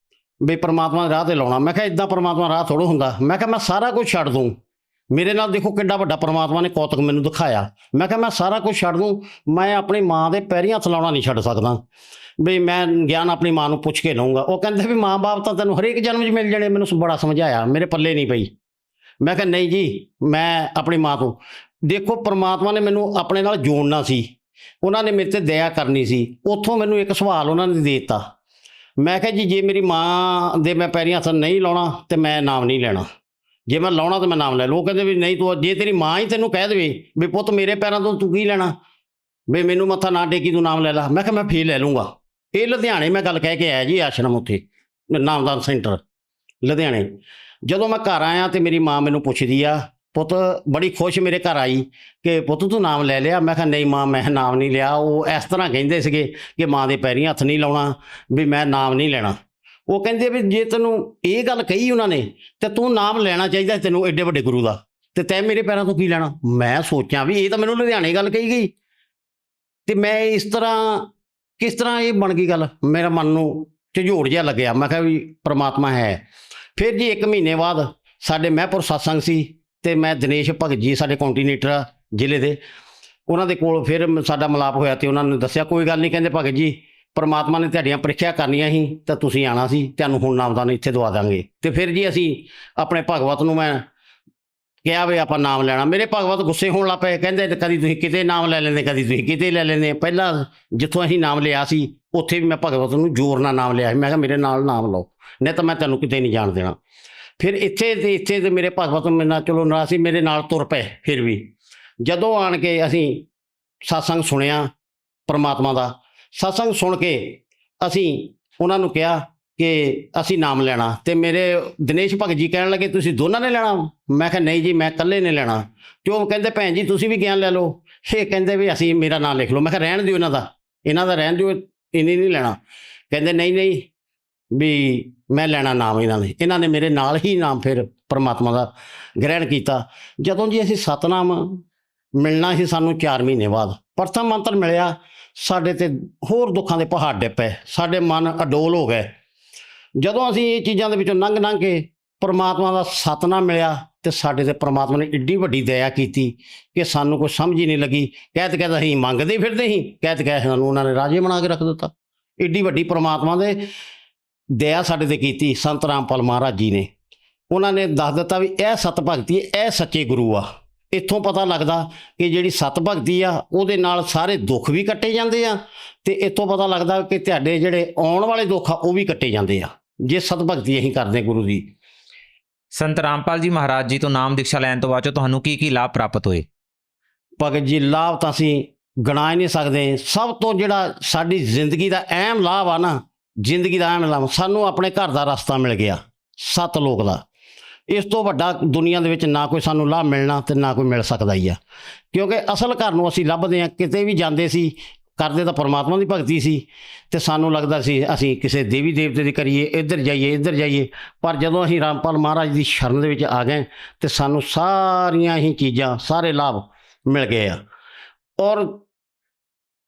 ਵੀ ਪਰਮਾਤਮਾ ਦੇ ਰਾਹ 'ਤੇ ਲਾਉਣਾ। ਮੈਂ ਕਿਹਾ ਇੱਦਾਂ ਪਰਮਾਤਮਾ ਰਾਹ ਥੋੜ੍ਹਾ ਹੁੰਦਾ। ਮੈਂ ਕਿਹਾ ਮੈਂ ਸਾਰਾ ਕੁਝ ਛੱਡ ਦੂੰ, ਮੇਰੇ ਨਾਲ ਦੇਖੋ ਕਿੱਡਾ ਵੱਡਾ ਪਰਮਾਤਮਾ ਨੇ ਕੌਤਕ ਮੈਨੂੰ ਦਿਖਾਇਆ। ਮੈਂ ਕਿਹਾ ਮੈਂ ਸਾਰਾ ਕੁਝ ਛੱਡ ਦੂੰ, ਮੈਂ ਆਪਣੀ ਮਾਂ ਦੇ ਪੈਰੀਂ ਹੱਥ ਲਾਉਣਾ ਨਹੀਂ ਛੱਡ ਸਕਦਾ, ਵੀ ਮੈਂ ਗਿਆਨ ਆਪਣੀ ਮਾਂ ਨੂੰ ਪੁੱਛ ਕੇ ਲਊਂਗਾ। ਉਹ ਕਹਿੰਦੇ ਵੀ ਮਾਂ ਬਾਪ ਤਾਂ ਤੈਨੂੰ ਹਰੇਕ ਜਨਮ 'ਚ ਮਿਲ ਜਾਣੇ। ਮੈਨੂੰ ਬੜਾ ਸਮਝਾਇਆ, ਮੇਰੇ ਪੱਲੇ ਨਹੀਂ ਪਈ। ਮੈਂ ਕਿਹਾ ਨਹੀਂ ਜੀ, ਮੈਂ ਆਪਣੀ ਮਾਂ ਤੋਂ ਦੇਖੋ ਪਰਮਾਤਮਾ ਨੇ ਮੈਨੂੰ ਆਪਣੇ ਨਾਲ ਜੋੜਨਾ ਸੀ, ਉਹਨਾਂ ਨੇ ਮੇਰੇ 'ਤੇ ਦਇਆ ਕਰਨੀ ਸੀ। ਉੱਥੋਂ ਮੈਨੂੰ ਇੱਕ ਸਵਾਲ ਉਹਨਾਂ ਨੇ ਦੇ ਦਿੱਤਾ। ਮੈਂ ਕਿਹਾ ਜੀ ਜੇ ਮੇਰੀ ਮਾਂ ਦੇ ਮੈਂ ਪੈਰੀਂ ਹੱਥ ਨਹੀਂ ਲਾਉਣਾ ਤਾਂ ਮੈਂ ਨਾਮ ਨਹੀਂ ਲੈਣਾ, ਜੇ ਮੈਂ ਲਾਉਣਾ ਤਾਂ ਮੈਂ ਨਾਮ ਲੈ ਲਓ। ਉਹ ਕਹਿੰਦੇ ਵੀ ਨਹੀਂ, ਤੂੰ ਜੇ ਤੇਰੀ ਮਾਂ ਹੀ ਤੈਨੂੰ ਕਹਿ ਦੇਵੇ ਵੀ ਪੁੱਤ ਮੇਰੇ ਪੈਰਾਂ ਤੋਂ ਤੂੰ ਕੀ ਲੈਣਾ, ਵੀ ਮੈਨੂੰ ਮੱਥਾ ਨਾ ਟੇਕੀ, ਤੂੰ ਨਾਮ ਲੈ ਲਾ। ਮੈਂ ਕਿਹਾ ਮੈਂ ਫੇਰ ਲੈ ਲੂੰਗਾ। ਇਹ ਲੁਧਿਆਣੇ ਮੈਂ ਗੱਲ ਕਹਿ ਕੇ ਆਇਆ ਜੀ, ਆਸ਼ਰਮ ਉੱਥੇ ਨਾਮਦਾਨ ਸੈਂਟਰ ਲੁਧਿਆਣੇ। ਜਦੋਂ ਮੈਂ ਘਰ ਆਇਆ ਤੇ ਮੇਰੀ ਮਾਂ ਮੈਨੂੰ ਪੁੱਛਦੀ ਆ, ਪੁੱਤ ਬੜੀ ਖੁਸ਼ ਮੇਰੇ ਘਰ ਆਈ ਕਿ ਪੁੱਤ ਤੂੰ ਨਾਮ ਲੈ ਲਿਆ। ਮੈਂ ਕਿਹਾ ਨਹੀਂ ਮਾਂ, ਮੈਂ ਨਾਮ ਨਹੀਂ ਲਿਆ। ਉਹ ਇਸ ਤਰ੍ਹਾਂ ਕਹਿੰਦੇ ਸੀਗੇ ਕਿ ਮਾਂ ਦੇ ਪੈਰੀਂ ਹੱਥ ਨਹੀਂ ਲਾਉਣਾ, ਵੀ ਮੈਂ ਨਾਮ ਨਹੀਂ ਲੈਣਾ। ਉਹ ਕਹਿੰਦੇ ਵੀ ਜੇ ਤੈਨੂੰ ਇਹ ਗੱਲ ਕਹੀ ਉਹਨਾਂ ਨੇ ਤੇ ਤੂੰ ਨਾਮ ਲੈਣਾ ਚਾਹੀਦਾ ਤੈਨੂੰ, ਐਡੇ ਵੱਡੇ ਗੁਰੂ ਦਾ, ਤੇ ਤੈਂ ਮੇਰੇ ਪੈਰਾਂ ਤੋਂ ਕੀ ਲੈਣਾ। ਮੈਂ ਸੋਚਾਂ ਵੀ ਇਹ ਤਾਂ ਮੈਨੂੰ ਲੁਧਿਆਣੇ ਗੱਲ ਕਹੀ ਗਈ, ਤੇ ਮੈਂ ਇਸ ਤਰ੍ਹਾਂ ਕਿਸ ਤਰ੍ਹਾਂ ਇਹ ਬਣ ਗਈ ਗੱਲ। ਮੇਰਾ ਮਨ ਨੂੰ ਝੰਜੋੜ ਜਿਹਾ ਲੱਗਿਆ। ਮੈਂ ਕਿਹਾ ਵੀ ਪ੍ਰਮਾਤਮਾ ਹੈ। ਫਿਰ ਜੀ 1 ਮਹੀਨੇ ਬਾਅਦ ਸਾਡੇ ਮਹਿਪੁਰ ਸਤਸੰਗ ਸੀ, ਤੇ ਮੈਂ ਦਿਨੇਸ਼ ਭਗਤ ਜੀ ਸਾਡੇ ਕੋਆਰਡੀਨੇਟਰ ਆ ਜ਼ਿਲ੍ਹੇ ਦੇ, ਉਹਨਾਂ ਦੇ ਕੋਲ ਫਿਰ ਸਾਡਾ ਮਿਲਾਪ ਹੋਇਆ ਤੇ ਉਹਨਾਂ ਨੇ ਦੱਸਿਆ ਕੋਈ ਗੱਲ ਨਹੀਂ, ਕਹਿੰਦੇ ਭਗਤ ਜੀ ਪਰਮਾਤਮਾ ਨੇ ਤੁਹਾਡੀਆਂ ਪ੍ਰੀਖਿਆ ਕਰਨੀਆਂ ਸੀ ਤਾਂ ਤੁਸੀਂ ਆਉਣਾ ਸੀ, ਤੁਹਾਨੂੰ ਹੁਣ ਨਾਮਦਾਨ ਇੱਥੇ ਦਵਾ ਦਾਂਗੇ। ਤੇ ਫਿਰ ਜੀ ਅਸੀਂ ਆਪਣੇ ਭਗਵਤ ਨੂੰ ਮੈਂ ਕਿਹਾ ਵੀ ਆਪਾਂ ਨਾਮ ਲੈਣਾ। ਮੇਰੇ ਭਗਵਤ ਗੁੱਸੇ ਹੋਣ ਲੱਗ ਪਏ, ਕਹਿੰਦੇ ਕਦੀ ਤੁਸੀਂ ਕਿਤੇ ਨਾਮ ਲੈ ਲੈਂਦੇ, ਕਦੀ ਤੁਸੀਂ ਕਿਤੇ ਲੈ ਲੈਂਦੇ। ਪਹਿਲਾਂ ਜਿੱਥੋਂ ਅਸੀਂ ਨਾਮ ਲਿਆ ਸੀ ਉੱਥੇ ਵੀ ਮੈਂ ਭਗਵਤ ਨੂੰ ਜ਼ੋਰ ਨਾਲ ਨਾਮ ਲਿਆ ਸੀ। ਮੈਂ ਕਿਹਾ ਮੇਰੇ ਨਾਲ ਨਾਮ ਲਓ, ਨਹੀਂ ਤਾਂ ਮੈਂ ਤੁਹਾਨੂੰ ਕਿਤੇ ਨਹੀਂ ਜਾਣ ਦੇਣਾ। ਫਿਰ ਇੱਥੇ ਤੇ ਮੇਰੇ ਭਗਵਤ ਮੇਰੇ ਨਾਲ ਚਲੋ ਨਾਰਾਜ਼ ਸੀ, ਮੇਰੇ ਨਾਲ ਤੁਰ ਪਏ। ਫਿਰ ਵੀ ਜਦੋਂ ਆਣ ਕੇ ਅਸੀਂ ਸਤਸੰਗ ਸੁਣਿਆ ਪਰਮਾਤਮਾ ਦਾ, ਸਤਸੰਗ ਸੁਣ ਕੇ ਅਸੀਂ ਉਹਨਾਂ ਨੂੰ ਕਿਹਾ ਕਿ ਅਸੀਂ ਨਾਮ ਲੈਣਾ। ਤੇ ਮੇਰੇ ਦਿਨੇਸ਼ ਭਗਤ ਜੀ ਕਹਿਣ ਲੱਗੇ ਤੁਸੀਂ ਦੋਨਾਂ ਨੇ ਲੈਣਾ। ਮੈਂ ਕਿਹਾ ਨਹੀਂ ਜੀ, ਮੈਂ ਇਕੱਲੇ ਨੇ ਲੈਣਾ। ਤੇ ਉਹ ਕਹਿੰਦੇ ਭੈਣ ਜੀ ਤੁਸੀਂ ਵੀ ਗਿਆਨ ਲੈ ਲਓ। ਇਹ ਕਹਿੰਦੇ ਵੀ ਅਸੀਂ ਮੇਰਾ ਨਾਮ ਲਿਖ ਲਓ। ਮੈਂ ਕਿਹਾ ਰਹਿਣ ਦਿਓ, ਇਹਨਾਂ ਦਾ ਰਹਿਣ ਦਿਓ, ਇਹਨੇ ਨਹੀਂ ਲੈਣਾ। ਕਹਿੰਦੇ ਨਹੀਂ ਵੀ ਮੈਂ ਲੈਣਾ ਨਾਮ ਇਹਨਾਂ ਨੇ ਮੇਰੇ ਨਾਲ ਹੀ ਨਾਮ ਫਿਰ ਪਰਮਾਤਮਾ ਦਾ ਗ੍ਰਹਿਣ ਕੀਤਾ। ਜਦੋਂ ਜੀ ਅਸੀਂ ਸਤਨਾਮ ਮਿਲਣਾ ਸੀ ਸਾਨੂੰ 4 ਮਹੀਨੇ ਬਾਅਦ, ਪ੍ਰਥਮ ਮੰਤਰ ਮਿਲਿਆ, ਸਾਡੇ ਤੇ ਹੋਰ ਦੁੱਖਾਂ ਦੇ ਪਹਾੜ ਡਿੱਗ ਪਏ, ਸਾਡੇ ਮਨ ਅਡੋਲ ਹੋ ਗਏ। ਜਦੋਂ ਅਸੀਂ ਇਹ ਚੀਜ਼ਾਂ ਦੇ ਵਿੱਚੋਂ ਲੰਘ ਕੇ ਪਰਮਾਤਮਾ ਦਾ ਸਤਨਾਮ ਮਿਲਿਆ ਤੇ ਸਾਡੇ ਤੇ ਪਰਮਾਤਮਾ ਨੇ ਏਡੀ ਵੱਡੀ ਦਇਆ ਕੀਤੀ ਕਿ ਸਾਨੂੰ ਕੋਈ ਸਮਝ ਹੀ ਨਹੀਂ ਲੱਗੀ। ਕਹਿ ਅਸੀਂ ਮੰਗਦੇ ਫਿਰਦੇ ਸੀ, ਕਹਿ ਸਾਨੂੰ ਉਹਨਾਂ ਨੇ ਰਾਜੇ ਬਣਾ ਕੇ ਰੱਖ ਦਿੱਤਾ। ਏਡੀ ਵੱਡੀ ਪਰਮਾਤਮਾ ਦੇ ਦਇਆ ਸਾਡੇ ਤੇ ਕੀਤੀ ਸੰਤ ਰਾਮਪਾਲ ਮਹਾਰਾਜ ਜੀ ਨੇ। ਉਹਨਾਂ ਨੇ ਦੱਸ ਦਿੱਤਾ ਵੀ ਇਹ ਸਤ ਭਗਤੀ, ਇਹ ਸੱਚੇ ਗੁਰੂ ਆ। ਇੱਥੋਂ ਪਤਾ ਲੱਗਦਾ ਕਿ ਜਿਹੜੀ ਸਤ ਭਗਤੀ ਆ ਉਹਦੇ ਨਾਲ ਸਾਰੇ ਦੁੱਖ ਵੀ ਕੱਟੇ ਜਾਂਦੇ ਆ, ਤੇ ਇੱਥੋਂ ਪਤਾ ਲੱਗਦਾ ਕਿ ਤੁਹਾਡੇ ਜਿਹੜੇ ਆਉਣ ਵਾਲੇ ਦੁੱਖ ਆ ਉਹ ਵੀ ਕੱਟੇ ਜਾਂਦੇ ਆ ਜੇ ਸਤ ਭਗਤੀ ਅਸੀਂ ਕਰਦੇ ਗੁਰੂ ਦੀ। ਸੰਤ ਰਾਮਪਾਲ ਜੀ ਮਹਾਰਾਜ ਜੀ ਤੋਂ ਨਾਮ ਦੀਕਸ਼ਾ ਲੈਣ ਤੋਂ ਬਾਅਦ 'ਚੋਂ ਤੁਹਾਨੂੰ ਕੀ ਲਾਭ ਪ੍ਰਾਪਤ ਹੋਏ? ਭਗਤ ਜੀ ਲਾਭ ਤਾਂ ਅਸੀਂ ਗਿਣਾ ਹੀ ਨਹੀਂ ਸਕਦੇ। ਸਭ ਤੋਂ ਜਿਹੜਾ ਸਾਡੀ ਜ਼ਿੰਦਗੀ ਦਾ ਅਹਿਮ ਲਾਭ ਆ ਨਾ, ਜ਼ਿੰਦਗੀ ਦਾ ਅਹਿਮ ਲਾਭ, ਸਾਨੂੰ ਆਪਣੇ ਘਰ ਦਾ ਰਸਤਾ ਮਿਲ ਗਿਆ, ਸਤਲੋਕ ਦਾ। ਇਸ ਤੋਂ ਵੱਡਾ ਦੁਨੀਆ ਦੇ ਵਿੱਚ ਨਾ ਕੋਈ ਸਾਨੂੰ ਲਾਭ ਮਿਲਣਾ ਤੇ ਨਾ ਕੋਈ ਮਿਲ ਸਕਦਾ ਹੀ ਆ, ਕਿਉਂਕਿ ਅਸਲ ਘਰ ਨੂੰ ਅਸੀਂ ਲੱਭਦੇ ਹਾਂ। ਕਿਤੇ ਵੀ ਜਾਂਦੇ ਸੀ ਕਰਦੇ ਤਾਂ ਪਰਮਾਤਮਾ ਦੀ ਭਗਤੀ ਸੀ, ਤੇ ਸਾਨੂੰ ਲੱਗਦਾ ਸੀ ਅਸੀਂ ਕਿਸੇ ਦੇਵੀ ਦੇਵਤੇ ਦੀ ਕਰੀਏ, ਇੱਧਰ ਜਾਈਏ। ਪਰ ਜਦੋਂ ਅਸੀਂ ਰਾਮਪਾਲ ਮਹਾਰਾਜ ਦੀ ਸ਼ਰਨ ਦੇ ਵਿੱਚ ਆ ਗਏ ਤੇ ਸਾਨੂੰ ਸਾਰੀਆਂ ਹੀ ਚੀਜ਼ਾਂ, ਸਾਰੇ ਲਾਭ ਮਿਲ ਗਏ ਆ। ਔਰ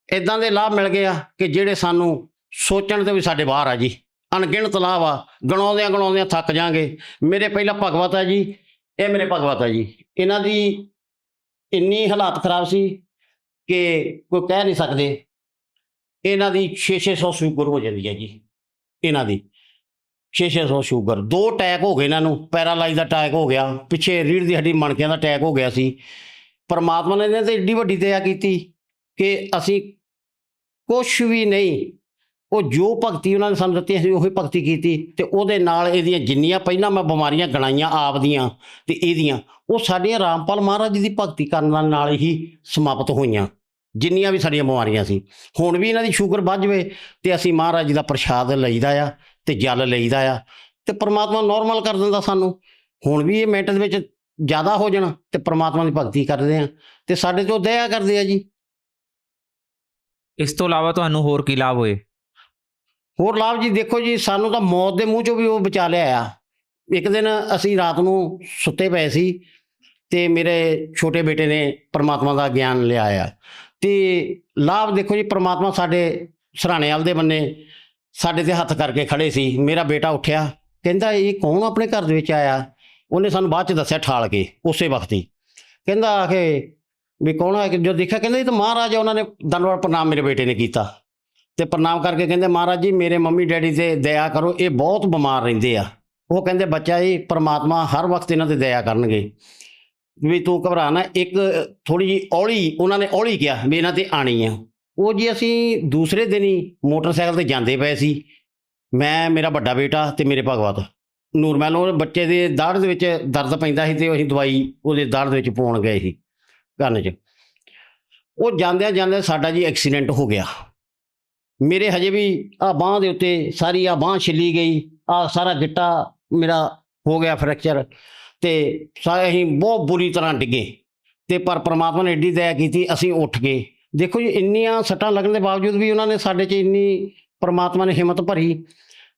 ਇੱਦਾਂ ਦੇ ਲਾਭ ਮਿਲ ਗਏ ਆ ਕਿ ਜਿਹੜੇ ਸਾਨੂੰ ਸੋਚਣ ਤੇ ਵੀ ਸਾਡੇ ਬਾਹਰ ਆ ਜੀ। ਅਣਗਿਣਤ ਲਾਭ ਆ, ਗਣਾਉਂਦਿਆਂ ਥੱਕ ਜਾਾਂਗੇ। ਮੇਰੇ ਪਹਿਲਾ ਭਗਵਤ ਹੈ ਜੀ, ਇਹ ਮੇਰੇ ਭਗਵਤ ਹੈ ਜੀ। ਇਹਨਾਂ ਦੀ ਇੰਨੀ ਹਾਲਾਤ ਖਰਾਬ ਸੀ ਕਿ ਕੋਈ ਕਹਿ ਨਹੀਂ ਸਕਦੇ। ਇਹਨਾਂ ਦੀ 600 ਸ਼ੂਗਰ ਹੋ ਜਾਂਦੀ ਹੈ ਜੀ, ਇਹਨਾਂ ਦੀ 600 ਸ਼ੂਗਰ। 2 ਅਟੈਕ ਹੋ ਗਏ ਇਹਨਾਂ ਨੂੰ, ਪੈਰਾਲਾਈਜ਼ ਦਾ ਅਟੈਕ ਹੋ ਗਿਆ, ਪਿੱਛੇ ਰੀੜ੍ਹ ਦੀ ਹੱਡੀ ਮਣਕਿਆਂ ਦਾ ਅਟੈਕ ਹੋ ਗਿਆ ਸੀ। ਪਰਮਾਤਮਾ ਨੇ ਇਹਨਾਂ ਤੇ ਏਡੀ ਵੱਡੀ ਦਇਆ ਕੀਤੀ ਕਿ ਅਸੀਂ ਕੁਛ ਵੀ ਨਹੀਂ, ਉਹ ਜੋ ਭਗਤੀ ਉਹਨਾਂ ਨੇ ਸਾਨੂੰ ਦਿੱਤੀ ਅਸੀਂ ਉਹੀ ਭਗਤੀ ਕੀਤੀ, ਤੇ ਉਹਦੇ ਨਾਲ ਇਹਦੀਆਂ ਜਿੰਨੀਆਂ ਪਹਿਲਾਂ ਮੈਂ ਬਿਮਾਰੀਆਂ ਗਣਾਈਆਂ ਆਪ ਦੀਆਂ ਤੇ ਇਹਦੀਆਂ, ਉਹ ਸਾਡੀਆਂ ਰਾਮਪਾਲ ਮਹਾਰਾਜ ਜੀ ਦੀ ਭਗਤੀ ਕਰਨ ਨਾਲ ਹੀ ਸਮਾਪਤ ਹੋਈਆਂ। ਜਿੰਨੀਆਂ ਵੀ ਸਾਡੀਆਂ ਬਿਮਾਰੀਆਂ ਸੀ, ਹੁਣ ਵੀ ਇਹਨਾਂ ਦੀ ਸ਼ੂਗਰ ਵੱਧ ਜਾਵੇ ਤੇ ਅਸੀਂ ਮਹਾਰਾਜ ਜੀ ਦਾ ਪ੍ਰਸ਼ਾਦ ਲਈਦਾ ਆ ਤੇ ਜਲ ਲਈਦਾ ਆ, ਤੇ ਪਰਮਾਤਮਾ ਨੋਰਮਲ ਕਰ ਦਿੰਦਾ ਸਾਨੂੰ। ਹੁਣ ਵੀ ਇਹ ਮਿੰਟ ਦੇ ਵਿੱਚ ਜ਼ਿਆਦਾ ਹੋ ਜਾਣਾ ਤੇ ਪਰਮਾਤਮਾ ਦੀ ਭਗਤੀ ਕਰਦੇ ਆ ਤੇ ਸਾਡੇ ਤੋਂ ਦਇਆ ਕਰਦੇ ਆ ਜੀ। ਇਸ ਤੋਂ ਇਲਾਵਾ ਤੁਹਾਨੂੰ ਹੋਰ ਕੀ ਲਾਭ ਹੋਏ? ਹੋਰ ਲਾਭ ਜੀ ਦੇਖੋ ਜੀ, ਸਾਨੂੰ ਤਾਂ ਮੌਤ ਦੇ ਮੂੰਹ ਚੋਂ ਵੀ ਉਹ ਬਚਾ ਲਿਆ ਆ। ਇੱਕ ਦਿਨ ਅਸੀਂ ਰਾਤ ਨੂੰ ਸੁੱਤੇ ਪਏ ਸੀ ਤੇ ਮੇਰੇ ਛੋਟੇ ਬੇਟੇ ਨੇ ਪਰਮਾਤਮਾ ਦਾ ਗਿਆਨ ਲਿਆ ਆ। ਤੇ ਲਾਭ ਦੇਖੋ ਜੀ, ਪਰਮਾਤਮਾ ਸਾਡੇ ਸਰਾਣੇ ਵਾਲ ਦੇ ਬੰਨੇ ਸਾਡੇ ਤੇ ਹੱਥ ਕਰਕੇ ਖੜੇ ਸੀ। ਮੇਰਾ ਬੇਟਾ ਉੱਠਿਆ, ਕਹਿੰਦਾ ਇਹ ਕੌਣ ਆਪਣੇ ਘਰ ਦੇ ਵਿੱਚ ਆਇਆ? ਉਹਨੇ ਸਾਨੂੰ ਬਾਅਦ 'ਚ ਦੱਸਿਆ ਠਾਲ ਕੇ ਉਸੇ ਵਕਤ ਹੀ। ਕਹਿੰਦਾ ਆ ਕੇ ਵੀ ਕੌਣ ਆ? ਜੋ ਦੇਖਿਆ ਕਹਿੰਦਾ ਇਹ ਤਾਂ ਮਹਾਰਾਜ ਆ। ਉਹਨਾਂ ਨੇ ਦੰਡਵਤ ਪ੍ਰਣਾਮ ਮੇਰੇ ਬੇਟੇ ਨੇ ਕੀਤਾ ਤੇ ਪ੍ਰਣਾਮ ਕਰਕੇ ਕਹਿੰਦੇ ਮਹਾਰਾਜ ਜੀ ਮੇਰੇ ਮੰਮੀ ਡੈਡੀ ਤੇ ਦਇਆ ਕਰੋ, ਇਹ ਬਹੁਤ ਬਿਮਾਰ ਰਹਿੰਦੇ ਆ। ਉਹ ਕਹਿੰਦੇ ਬੱਚਾ ਜੀ ਪਰਮਾਤਮਾ ਹਰ ਵਕਤ ਇਹਨਾਂ ਤੇ ਦਇਆ ਕਰਨਗੇ, ਵੀ ਤੂੰ ਘਬਰਾ ਨਾ। ਇੱਕ ਥੋੜ੍ਹੀ ਜਿਹੀ ਔਲੀ, ਉਹਨਾਂ ਨੇ ਔਲੀ ਕਿਹਾ ਵੀ ਇਹਨਾਂ ਤੇ ਆਣੀ ਆ। ਉਹ ਜੀ ਅਸੀਂ ਦੂਸਰੇ ਦਿਨ ਹੀ ਮੋਟਰਸਾਈਕਲ ਤੇ ਜਾਂਦੇ ਪਏ ਸੀ, ਮੈਂ, ਮੇਰਾ ਵੱਡਾ ਬੇਟਾ ਤੇ ਮੇਰੇ ਭਗਵਤ ਨੂਰਮਹਿਲ। ਉਹ ਬੱਚੇ ਦੇ ਦਾੜ੍ਹ ਦੇ ਵਿੱਚ ਦਰਦ ਪੈਂਦਾ ਸੀ ਤੇ ਅਸੀਂ ਦਵਾਈ ਉਹਦੇ ਦਾੜ੍ਹ ਦੇ ਵਿੱਚ ਪਾਉਣ ਗਏ ਸੀ ਕੰਨ 'ਚ। ਉਹ ਜਾਂਦਿਆਂ ਸਾਡਾ ਜੀ ਐਕਸੀਡੈਂਟ ਹੋ ਗਿਆ। ਮੇਰੇ ਹਜੇ ਵੀ ਆਹ ਬਾਂਹ ਦੇ ਉੱਤੇ ਸਾਰੀ ਆਹ ਬਾਂਹ ਛਿੱਲੀ ਗਈ, ਆਹ ਸਾਰਾ ਗਿੱਟਾ ਮੇਰਾ ਹੋ ਗਿਆ ਫ੍ਰੈਕਚਰ, ਤੇ ਅਸੀਂ ਬਹੁਤ ਬੁਰੀ ਤਰ੍ਹਾਂ ਡਿੱਗੇ। ਤੇ ਪਰ ਪ੍ਰਮਾਤਮਾ ਨੇ ਐਡੀ ਦਇਆ ਕੀਤੀ, ਅਸੀਂ ਉੱਠ ਗਏ। ਦੇਖੋ ਜੀ, ਇੰਨੀਆਂ ਸੱਟਾਂ ਲੱਗਣ ਦੇ ਬਾਵਜੂਦ ਵੀ ਉਹਨਾਂ ਨੇ ਸਾਡੇ 'ਚ ਇੰਨੀ ਪ੍ਰਮਾਤਮਾ ਨੇ ਹਿੰਮਤ ਭਰੀ।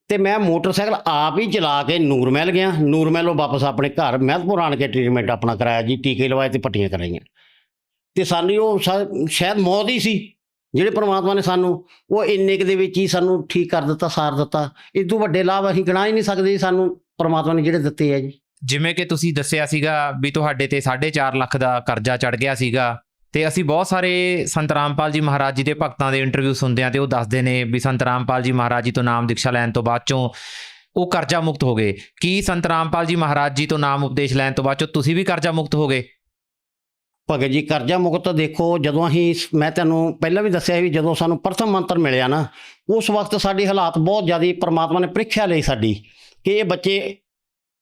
ਤੇ ਮੈਂ ਮੋਟਰਸਾਈਕਲ ਆਪ ਹੀ ਚਲਾ ਕੇ ਨੂਰਮਹਿਲ ਗਿਆ। ਨੂਰਮਹਿਲੋਂ ਵਾਪਸ ਆਪਣੇ ਘਰ ਮਹਿਤਪੁਰ ਆਣ ਕੇ ਟ੍ਰੀਟਮੈਂਟ ਆਪਣਾ ਕਰਾਇਆ ਜੀ, ਟੀਕੇ ਲਵਾਏ ਤੇ ਪੱਟੀਆਂ ਕਰਾਈਆਂ। ਤੇ ਸਾਨੂੰ ਉਹ ਸ਼ਾਇਦ ਮੌਤ ਹੀ ਸੀ, ਜਿਹੜੇ ਪ੍ਰਮਾਤਮਾ ਨੇ ਸਾਨੂੰ ਉਹ ਇੰਨੇ ਕੁ ਦੇ ਵਿੱਚ ਹੀ ਸਾਨੂੰ ਠੀਕ ਕਰ ਦਿੱਤਾ, ਸਾਰ ਦਿੱਤਾ। ਇਸ ਤੋਂ ਵੱਡੇ ਲਾਭ ਅਸੀਂ ਗਿਣਾ ਹੀ ਨਹੀਂ ਸਕਦੇ ਜੀ, ਸਾਨੂੰ ਪ੍ਰਮਾਤਮਾ ਨੇ ਜਿਹੜੇ ਦਿੱਤੇ ਆ ਜੀ। ਜਿਵੇਂ ਕਿ ਤੁਸੀਂ ਦੱਸਿਆ ਸੀਗਾ ਵੀ ਤੁਹਾਡੇ ਤੇ 4.5 ਲੱਖ ਦਾ ਕਰਜ਼ਾ ਚੜ ਗਿਆ ਸੀਗਾ, ਤੇ ਅਸੀਂ ਬਹੁਤ ਸਾਰੇ ਸੰਤ ਰਾਮਪਾਲ ਜੀ ਮਹਾਰਾਜ ਜੀ ਦੇ ਭਗਤਾਂ ਦੇ ਇੰਟਰਵਿਊ ਸੁਣਦੇ ਹਾਂ ਤੇ ਉਹ ਦੱਸਦੇ ਨੇ ਵੀ ਸੰਤ ਰਾਮਪਾਲ ਜੀ ਮਹਾਰਾਜ ਜੀ ਤੋਂ ਨਾਮ ਦੀਕਸ਼ਾ ਲੈਣ ਤੋਂ ਬਾਅਦ ਚੋਂ ਉਹ ਕਰਜ਼ਾ ਮੁਕਤ ਹੋ ਗਏ। ਕੀ ਸੰਤ ਰਾਮਪਾਲ ਜੀ ਮਹਾਰਾਜ ਜੀ ਤੋਂ ਨਾਮ ਉਪਦੇਸ਼ ਲੈਣ ਤੋਂ ਬਾਅਦ ਚੋਂ ਤੁਸੀਂ ਵੀ ਕਰਜ਼ਾ ਮੁਕਤ ਹੋ ਗਏ? ਭਗਤ ਜੀ, ਕਰਜ਼ਾ ਮੁਕਤ ਦੇਖੋ, ਜਦੋਂ ਅਸੀਂ, ਮੈਂ ਤੁਹਾਨੂੰ ਪਹਿਲਾਂ ਵੀ ਦੱਸਿਆ ਵੀ ਜਦੋਂ ਸਾਨੂੰ ਪ੍ਰਥਮ ਮੰਤਰ ਮਿਲਿਆ ਨਾ, ਉਸ ਵਕਤ ਸਾਡੇ ਹਾਲਾਤ ਬਹੁਤ ਜ਼ਿਆਦਾ ਪ੍ਰਮਾਤਮਾ ਨੇ ਪ੍ਰੀਖਿਆ ਲਈ ਸਾਡੀ, ਕਿ ਇਹ ਬੱਚੇ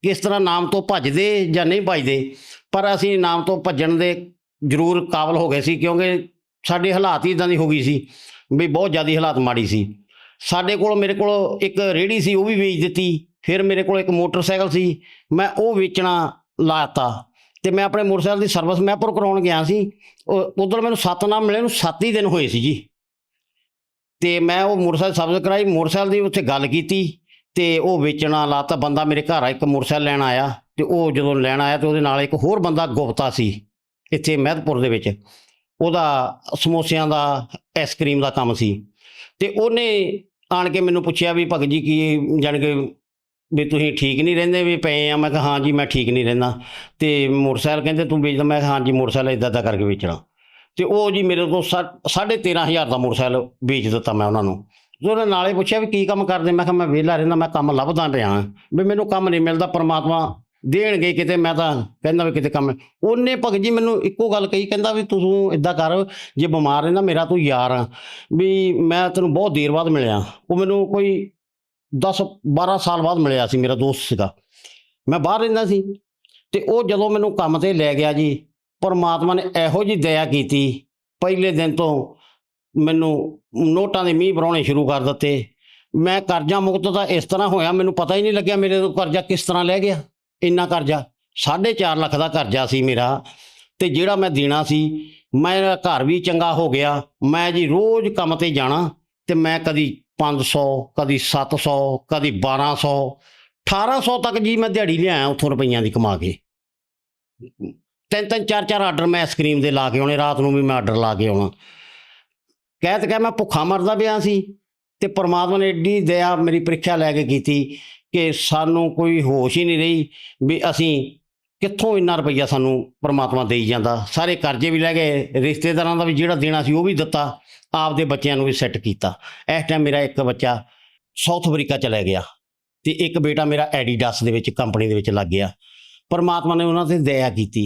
ਕਿਸ ਤਰ੍ਹਾਂ ਨਾਮ ਤੋਂ ਭੱਜਦੇ ਜਾਂ ਨਹੀਂ ਭੱਜਦੇ। ਪਰ ਅਸੀਂ ਨਾਮ ਤੋਂ ਭੱਜਣ ਦੇ ਜ਼ਰੂਰ ਕਾਬਲ ਹੋ ਗਏ ਸੀ, ਕਿਉਂਕਿ ਸਾਡੇ ਹਾਲਾਤ ਹੀ ਇੱਦਾਂ ਦੀ ਹੋ ਗਈ ਸੀ ਵੀ ਬਹੁਤ ਜ਼ਿਆਦਾ ਹਾਲਾਤ ਮਾੜੀ ਸੀ। ਮੇਰੇ ਕੋਲ ਇੱਕ ਰੇਹੜੀ ਸੀ, ਉਹ ਵੀ ਵੇਚ ਦਿੱਤੀ। ਫਿਰ ਮੇਰੇ ਕੋਲ ਇੱਕ ਮੋਟਰਸਾਈਕਲ ਸੀ, ਮੈਂ ਉਹ ਵੇਚਣਾ ਲਾਤਾ। ਤੇ ਮੈਂ ਆਪਣੇ ਮੋਟਰਸਾਈਕਲ ਦੀ ਸਰਵਿਸ ਮਹਿਪੁਰ ਕਰਾਉਣ ਗਿਆ ਸੀ। ਉੱਧਰ ਮੈਨੂੰ ਸਤਨਾਮ ਮਿਲੇ ਨੂੰ 7 ਹੀ ਦਿਨ ਹੋਏ ਸੀ ਜੀ। ਤੇ ਮੈਂ ਉਹ ਮੋਟਰਸਾਈਕਲ ਸਰਵਿਸ ਕਰਾਈ, ਮੋਟਰਸਾਈਕਲ ਦੀ ਉੱਥੇ ਗੱਲ ਕੀਤੀ ਤੇ ਉਹ ਵੇਚਣਾ ਲਾਤਾ। ਬੰਦਾ ਮੇਰੇ ਘਰ ਇੱਕ ਮੋਟਰਸਾਈਕਲ ਲੈਣ ਆਇਆ, ਤੇ ਉਹ ਜਦੋਂ ਲੈਣ ਆਇਆ ਤੇ ਉਹਦੇ ਨਾਲ ਇੱਕ ਹੋਰ ਬੰਦਾ ਗੁਪਤਾ ਸੀ ਇੱਥੇ ਮਹਿਤਪੁਰ ਦੇ ਵਿੱਚ, ਉਹਦਾ ਸਮੋਸਿਆਂ ਦਾ ਆਈਸਕ੍ਰੀਮ ਦਾ ਕੰਮ ਸੀ। ਤੇ ਉਹਨੇ ਆਣ ਕੇ ਮੈਨੂੰ ਪੁੱਛਿਆ ਵੀ ਭਗਤ ਜੀ ਕੀ ਜਾਣੀ ਕਿ ਵੀ ਤੁਸੀਂ ਠੀਕ ਨਹੀਂ ਰਹਿੰਦੇ ਵੀ ਪਏ ਆ? ਮੈਂ ਕਿਹਾ ਹਾਂ ਜੀ ਮੈਂ ਠੀਕ ਨਹੀਂ ਰਹਿੰਦਾ। ਤੇ ਮੋਟਰਸਾਈਕਲ ਕਹਿੰਦੇ ਤੂੰ ਵੇਚਦਾ? ਮੈਂ ਕਿਹਾ ਹਾਂ ਜੀ ਮੋਟਰਸਾਈਕਲ ਇੱਦਾਂ ਦਾ ਕਰਕੇ ਵੇਚਣਾ। ਤੇ ਉਹ ਜੀ ਮੇਰੇ ਤੋਂ 13,500 ਦਾ ਮੋਟਰਸਾਈਕਲ ਵੇਚ ਦਿੱਤਾ ਮੈਂ ਉਹਨਾਂ ਨੂੰ। ਤੇ ਉਹਨੇ ਨਾਲੇ ਪੁੱਛਿਆ ਵੀ ਕੀ ਕੰਮ ਕਰਦੇ? ਮੈਂ ਕਿਹਾ ਮੈਂ ਵਿਹਲਾ ਰਹਿੰਦਾ, ਮੈਂ ਕੰਮ ਲੱਭਦਾ ਪਿਆ ਵੀ ਮੈਨੂੰ ਕੰਮ ਨਹੀਂ ਮਿਲਦਾ, ਪਰਮਾਤਮਾ ਦੇਣਗੇ ਕਿਤੇ, ਮੈਂ ਤਾਂ ਕਹਿੰਦਾ ਵੀ ਕਿਤੇ ਕੰਮ। ਉਹਨੇ ਭਗਤ ਜੀ ਮੈਨੂੰ ਇੱਕੋ ਗੱਲ ਕਹੀ, ਕਹਿੰਦਾ ਵੀ ਤੂੰ ਇੱਦਾਂ ਕਰ, ਜੇ ਬਿਮਾਰ ਰਹਿੰਦਾ ਮੇਰਾ ਤੂੰ ਯਾਰ ਆ, ਵੀ ਮੈਂ ਤੈਨੂੰ ਬਹੁਤ ਦੇਰ ਬਾਅਦ ਮਿਲਿਆ। ਉਹ ਮੈਨੂੰ ਕੋਈ 10-12 ਸਾਲ ਬਾਅਦ ਮਿਲਿਆ ਸੀ, ਮੇਰਾ ਦੋਸਤ ਸੀਗਾ, ਮੈਂ ਬਾਹਰ ਰਹਿੰਦਾ ਸੀ। ਤੇ ਉਹ ਜਦੋਂ ਮੈਨੂੰ ਕੰਮ ਤੇ ਲੈ ਗਿਆ ਜੀ, ਪਰਮਾਤਮਾ ਨੇ ਇਹੋ ਜਿਹੀ ਦਇਆ ਕੀਤੀ, ਪਹਿਲੇ ਦਿਨ ਤੋਂ ਮੈਨੂੰ ਨੋਟਾਂ ਦੇ ਮੀਂਹ ਵਰਾਉਣੇ ਸ਼ੁਰੂ ਕਰ ਦਿੱਤੇ। ਮੈਂ ਕਰਜ਼ਾ ਮੁਕਤ ਤਾਂ ਇਸ ਤਰ੍ਹਾਂ ਹੋਇਆ, ਮੈਨੂੰ ਪਤਾ ਹੀ ਨਹੀਂ ਲੱਗਿਆ ਮੇਰੇ ਤੋਂ ਕਰਜ਼ਾ ਕਿਸ ਤਰ੍ਹਾਂ ਲੈ ਗਿਆ। ਇੰਨਾ ਕਰਜ਼ਾ 4.5 ਲੱਖ ਦਾ ਕਰਜ਼ਾ ਸੀ ਮੇਰਾ, ਤੇ ਜਿਹੜਾ ਮੈਂ ਦੇਣਾ ਸੀ। ਮੇਰਾ ਘਰ ਵੀ ਚੰਗਾ ਹੋ ਗਿਆ। ਮੈਂ ਜੀ ਰੋਜ਼ ਕੰਮ ਤੇ ਜਾਣਾ, ਤੇ ਮੈਂ ਕਦੀ 500, ਕਦੀ 700, ਕਦੀ 1200, 1800 ਤੱਕ ਜੀ ਮੈਂ ਦਿਹਾੜੀ ਲਿਆਇਆ ਉੱਥੋਂ ਰੁਪਈਆਂ ਦੀ ਕਮਾ ਕੇ। 3-3, 4-4 ਆਰਡਰ ਮੈਂ ਆਈਸਕ੍ਰੀਮ ਦੇ ਲਾ ਕੇ ਆਉਣੇ, ਰਾਤ ਨੂੰ ਵੀ ਮੈਂ ਆਰਡਰ ਲਾ ਕੇ ਆਉਣਾ। ਕਹਿ ਮੈਂ ਭੁੱਖਾ ਮਰਦਾ ਪਿਆ ਸੀ। ਤੇ ਪਰਮਾਤਮਾ ਨੇ ਐਡੀ ਦਇਆ ਮੇਰੀ ਪ੍ਰੀਖਿਆ ਲੈ ਕੇ ਕੀਤੀ ਕਿ ਸਾਨੂੰ ਕੋਈ ਹੋਸ਼ ਹੀ ਨਹੀਂ ਰਹੀ ਵੀ ਅਸੀਂ ਕਿੱਥੋਂ ਇੰਨਾ ਰੁਪਈਆ ਸਾਨੂੰ ਪਰਮਾਤਮਾ ਦੇਈ ਜਾਂਦਾ। ਸਾਰੇ ਕਰਜ਼ੇ ਵੀ ਲੈ ਗਏ, ਰਿਸ਼ਤੇਦਾਰਾਂ ਦਾ ਵੀ ਜਿਹੜਾ ਦੇਣਾ ਸੀ ਉਹ ਵੀ ਦਿੱਤਾ, ਆਪਦੇ ਬੱਚਿਆਂ ਨੂੰ ਵੀ ਸੈੱਟ ਕੀਤਾ। ਇਸ ਟਾਈਮ ਮੇਰਾ ਇੱਕ ਬੱਚਾ ਸਾਊਥ ਅਫਰੀਕਾ ਚਲਾ ਗਿਆ, ਤੇ ਇੱਕ ਬੇਟਾ ਮੇਰਾ ਐਡੀਡਾਸ ਦੇ ਵਿੱਚ ਕੰਪਨੀ ਦੇ ਵਿੱਚ ਲੱਗ ਗਿਆ। ਪਰਮਾਤਮਾ ਨੇ ਉਹਨਾਂ 'ਤੇ ਦਇਆ ਕੀਤੀ।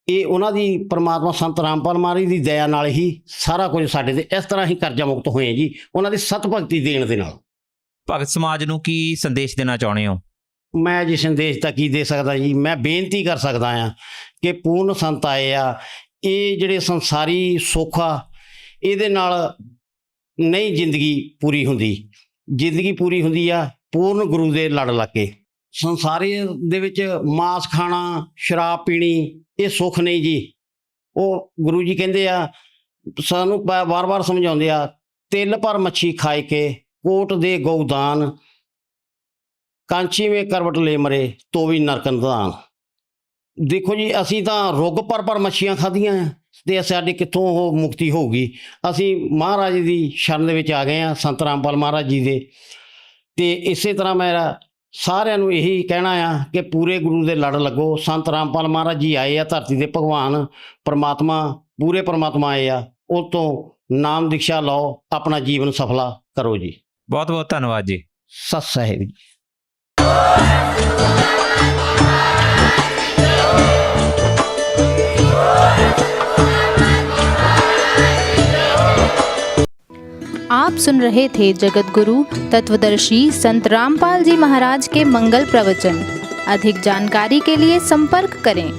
ਇਹ ਉਹਨਾਂ ਦੀ ਪਰਮਾਤਮਾ ਸੰਤ ਰਾਮਪਾਲ ਮਹਾਰਾਜ ਦੀ ਦਇਆ ਨਾਲ ਹੀ ਸਾਰਾ ਕੁਝ ਸਾਡੇ ਤੇ ਇਸ ਤਰ੍ਹਾਂ ਹੀ ਕਰਜ਼ਾ ਮੁਕਤ ਹੋਏ ਜੀ, ਉਹਨਾਂ ਦੀ ਸਤ ਭਗਤੀ ਦੇਣ ਦੇ ਨਾਲ। ਭਗਤ ਸਮਾਜ ਨੂੰ ਕੀ ਸੰਦੇਸ਼ ਦੇਣਾ ਚਾਹੁੰਦੇ ਹੋ? ਮੈਂ ਜੀ ਸੰਦੇਸ਼ ਤਾਂ ਕੀ ਦੇ ਸਕਦਾ ਜੀ, ਮੈਂ ਬੇਨਤੀ ਕਰ ਸਕਦਾ ਹਾਂ ਕਿ ਪੂਰਨ ਸੰਤ ਆਏ ਆ, ਇਹ ਜਿਹੜੇ ਸੰਸਾਰੀ ਸੁੱਖ ਆ ਇਹਦੇ ਨਾਲ ਨਹੀਂ ਜ਼ਿੰਦਗੀ ਪੂਰੀ ਹੁੰਦੀ। ਜ਼ਿੰਦਗੀ ਪੂਰੀ ਹੁੰਦੀ ਆ ਪੂਰਨ ਗੁਰੂ ਦੇ ਲੜ ਲੱਗ ਕੇ। ਸੰਸਾਰੀ ਦੇ ਵਿੱਚ ਮਾਸ ਖਾਣਾ, ਸ਼ਰਾਬ ਪੀਣੀ ਇਹ ਸੁੱਖ ਨਹੀਂ ਜੀ। ਉਹ ਗੁਰੂ ਜੀ ਕਹਿੰਦੇ ਆ, ਸਾਨੂੰ ਵਾਰ-ਵਾਰ ਸਮਝਾਉਂਦੇ ਆ, ਤਿਲ ਪਰ ਮੱਛੀ ਖਾਏ ਕੇ ਕੋਟ ਦੇ ਗਊਦਾਨ, ਕਾਂਚੀ ਮੇ ਕਰਵਟ ਲੈ ਮਰੇ ਤੋ ਵੀ ਨਰਕ ਨਿਦਾਨ। ਦੇਖੋ ਜੀ, ਅਸੀਂ ਤਾਂ ਰੁੱਗ ਪਰ ਮੱਛੀਆਂ ਖਾਧੀਆਂ ਆ, ਤੇ ਸਾਡੀ ਕਿੱਥੋਂ ਉਹ ਮੁਕਤੀ ਹੋਊਗੀ। ਅਸੀਂ ਮਹਾਰਾਜ ਦੀ ਸ਼ਰਨ ਦੇ ਵਿੱਚ ਆ ਗਏ ਆ, ਸੰਤ ਰਾਮਪਾਲ ਮਹਾਰਾਜ ਜੀ ਦੇ। ਤੇ ਇਸੇ ਤਰ੍ਹਾਂ ਮੇਰਾ ਸਾਰਿਆਂ ਨੂੰ ਇਹੀ ਕਹਿਣਾ ਆ ਕਿ ਪੂਰੇ ਗੁਰੂ ਦੇ ਲੜ ਲੱਗੋ। ਸੰਤ ਰਾਮਪਾਲ ਮਹਾਰਾਜ ਜੀ ਆਏ ਆ ਧਰਤੀ ਦੇ, ਭਗਵਾਨ ਪਰਮਾਤਮਾ, ਪੂਰੇ ਪਰਮਾਤਮਾ ਆਏ ਆ, ਉਹ ਤੋਂ ਨਾਮ ਦੀਕਸ਼ਾ ਲਓ, ਆਪਣਾ ਜੀਵਨ ਸਫਲਾ ਕਰੋ ਜੀ। ਬਹੁਤ ਬਹੁਤ ਧੰਨਵਾਦ ਜੀ। ਸਤਿ ਸਾਹਿਬ ਜੀ। आप सुन रहे थे जगत गुरु तत्वदर्शी संत रामपाल जी महाराज के मंगल प्रवचन। अधिक जानकारी के लिए संपर्क करें।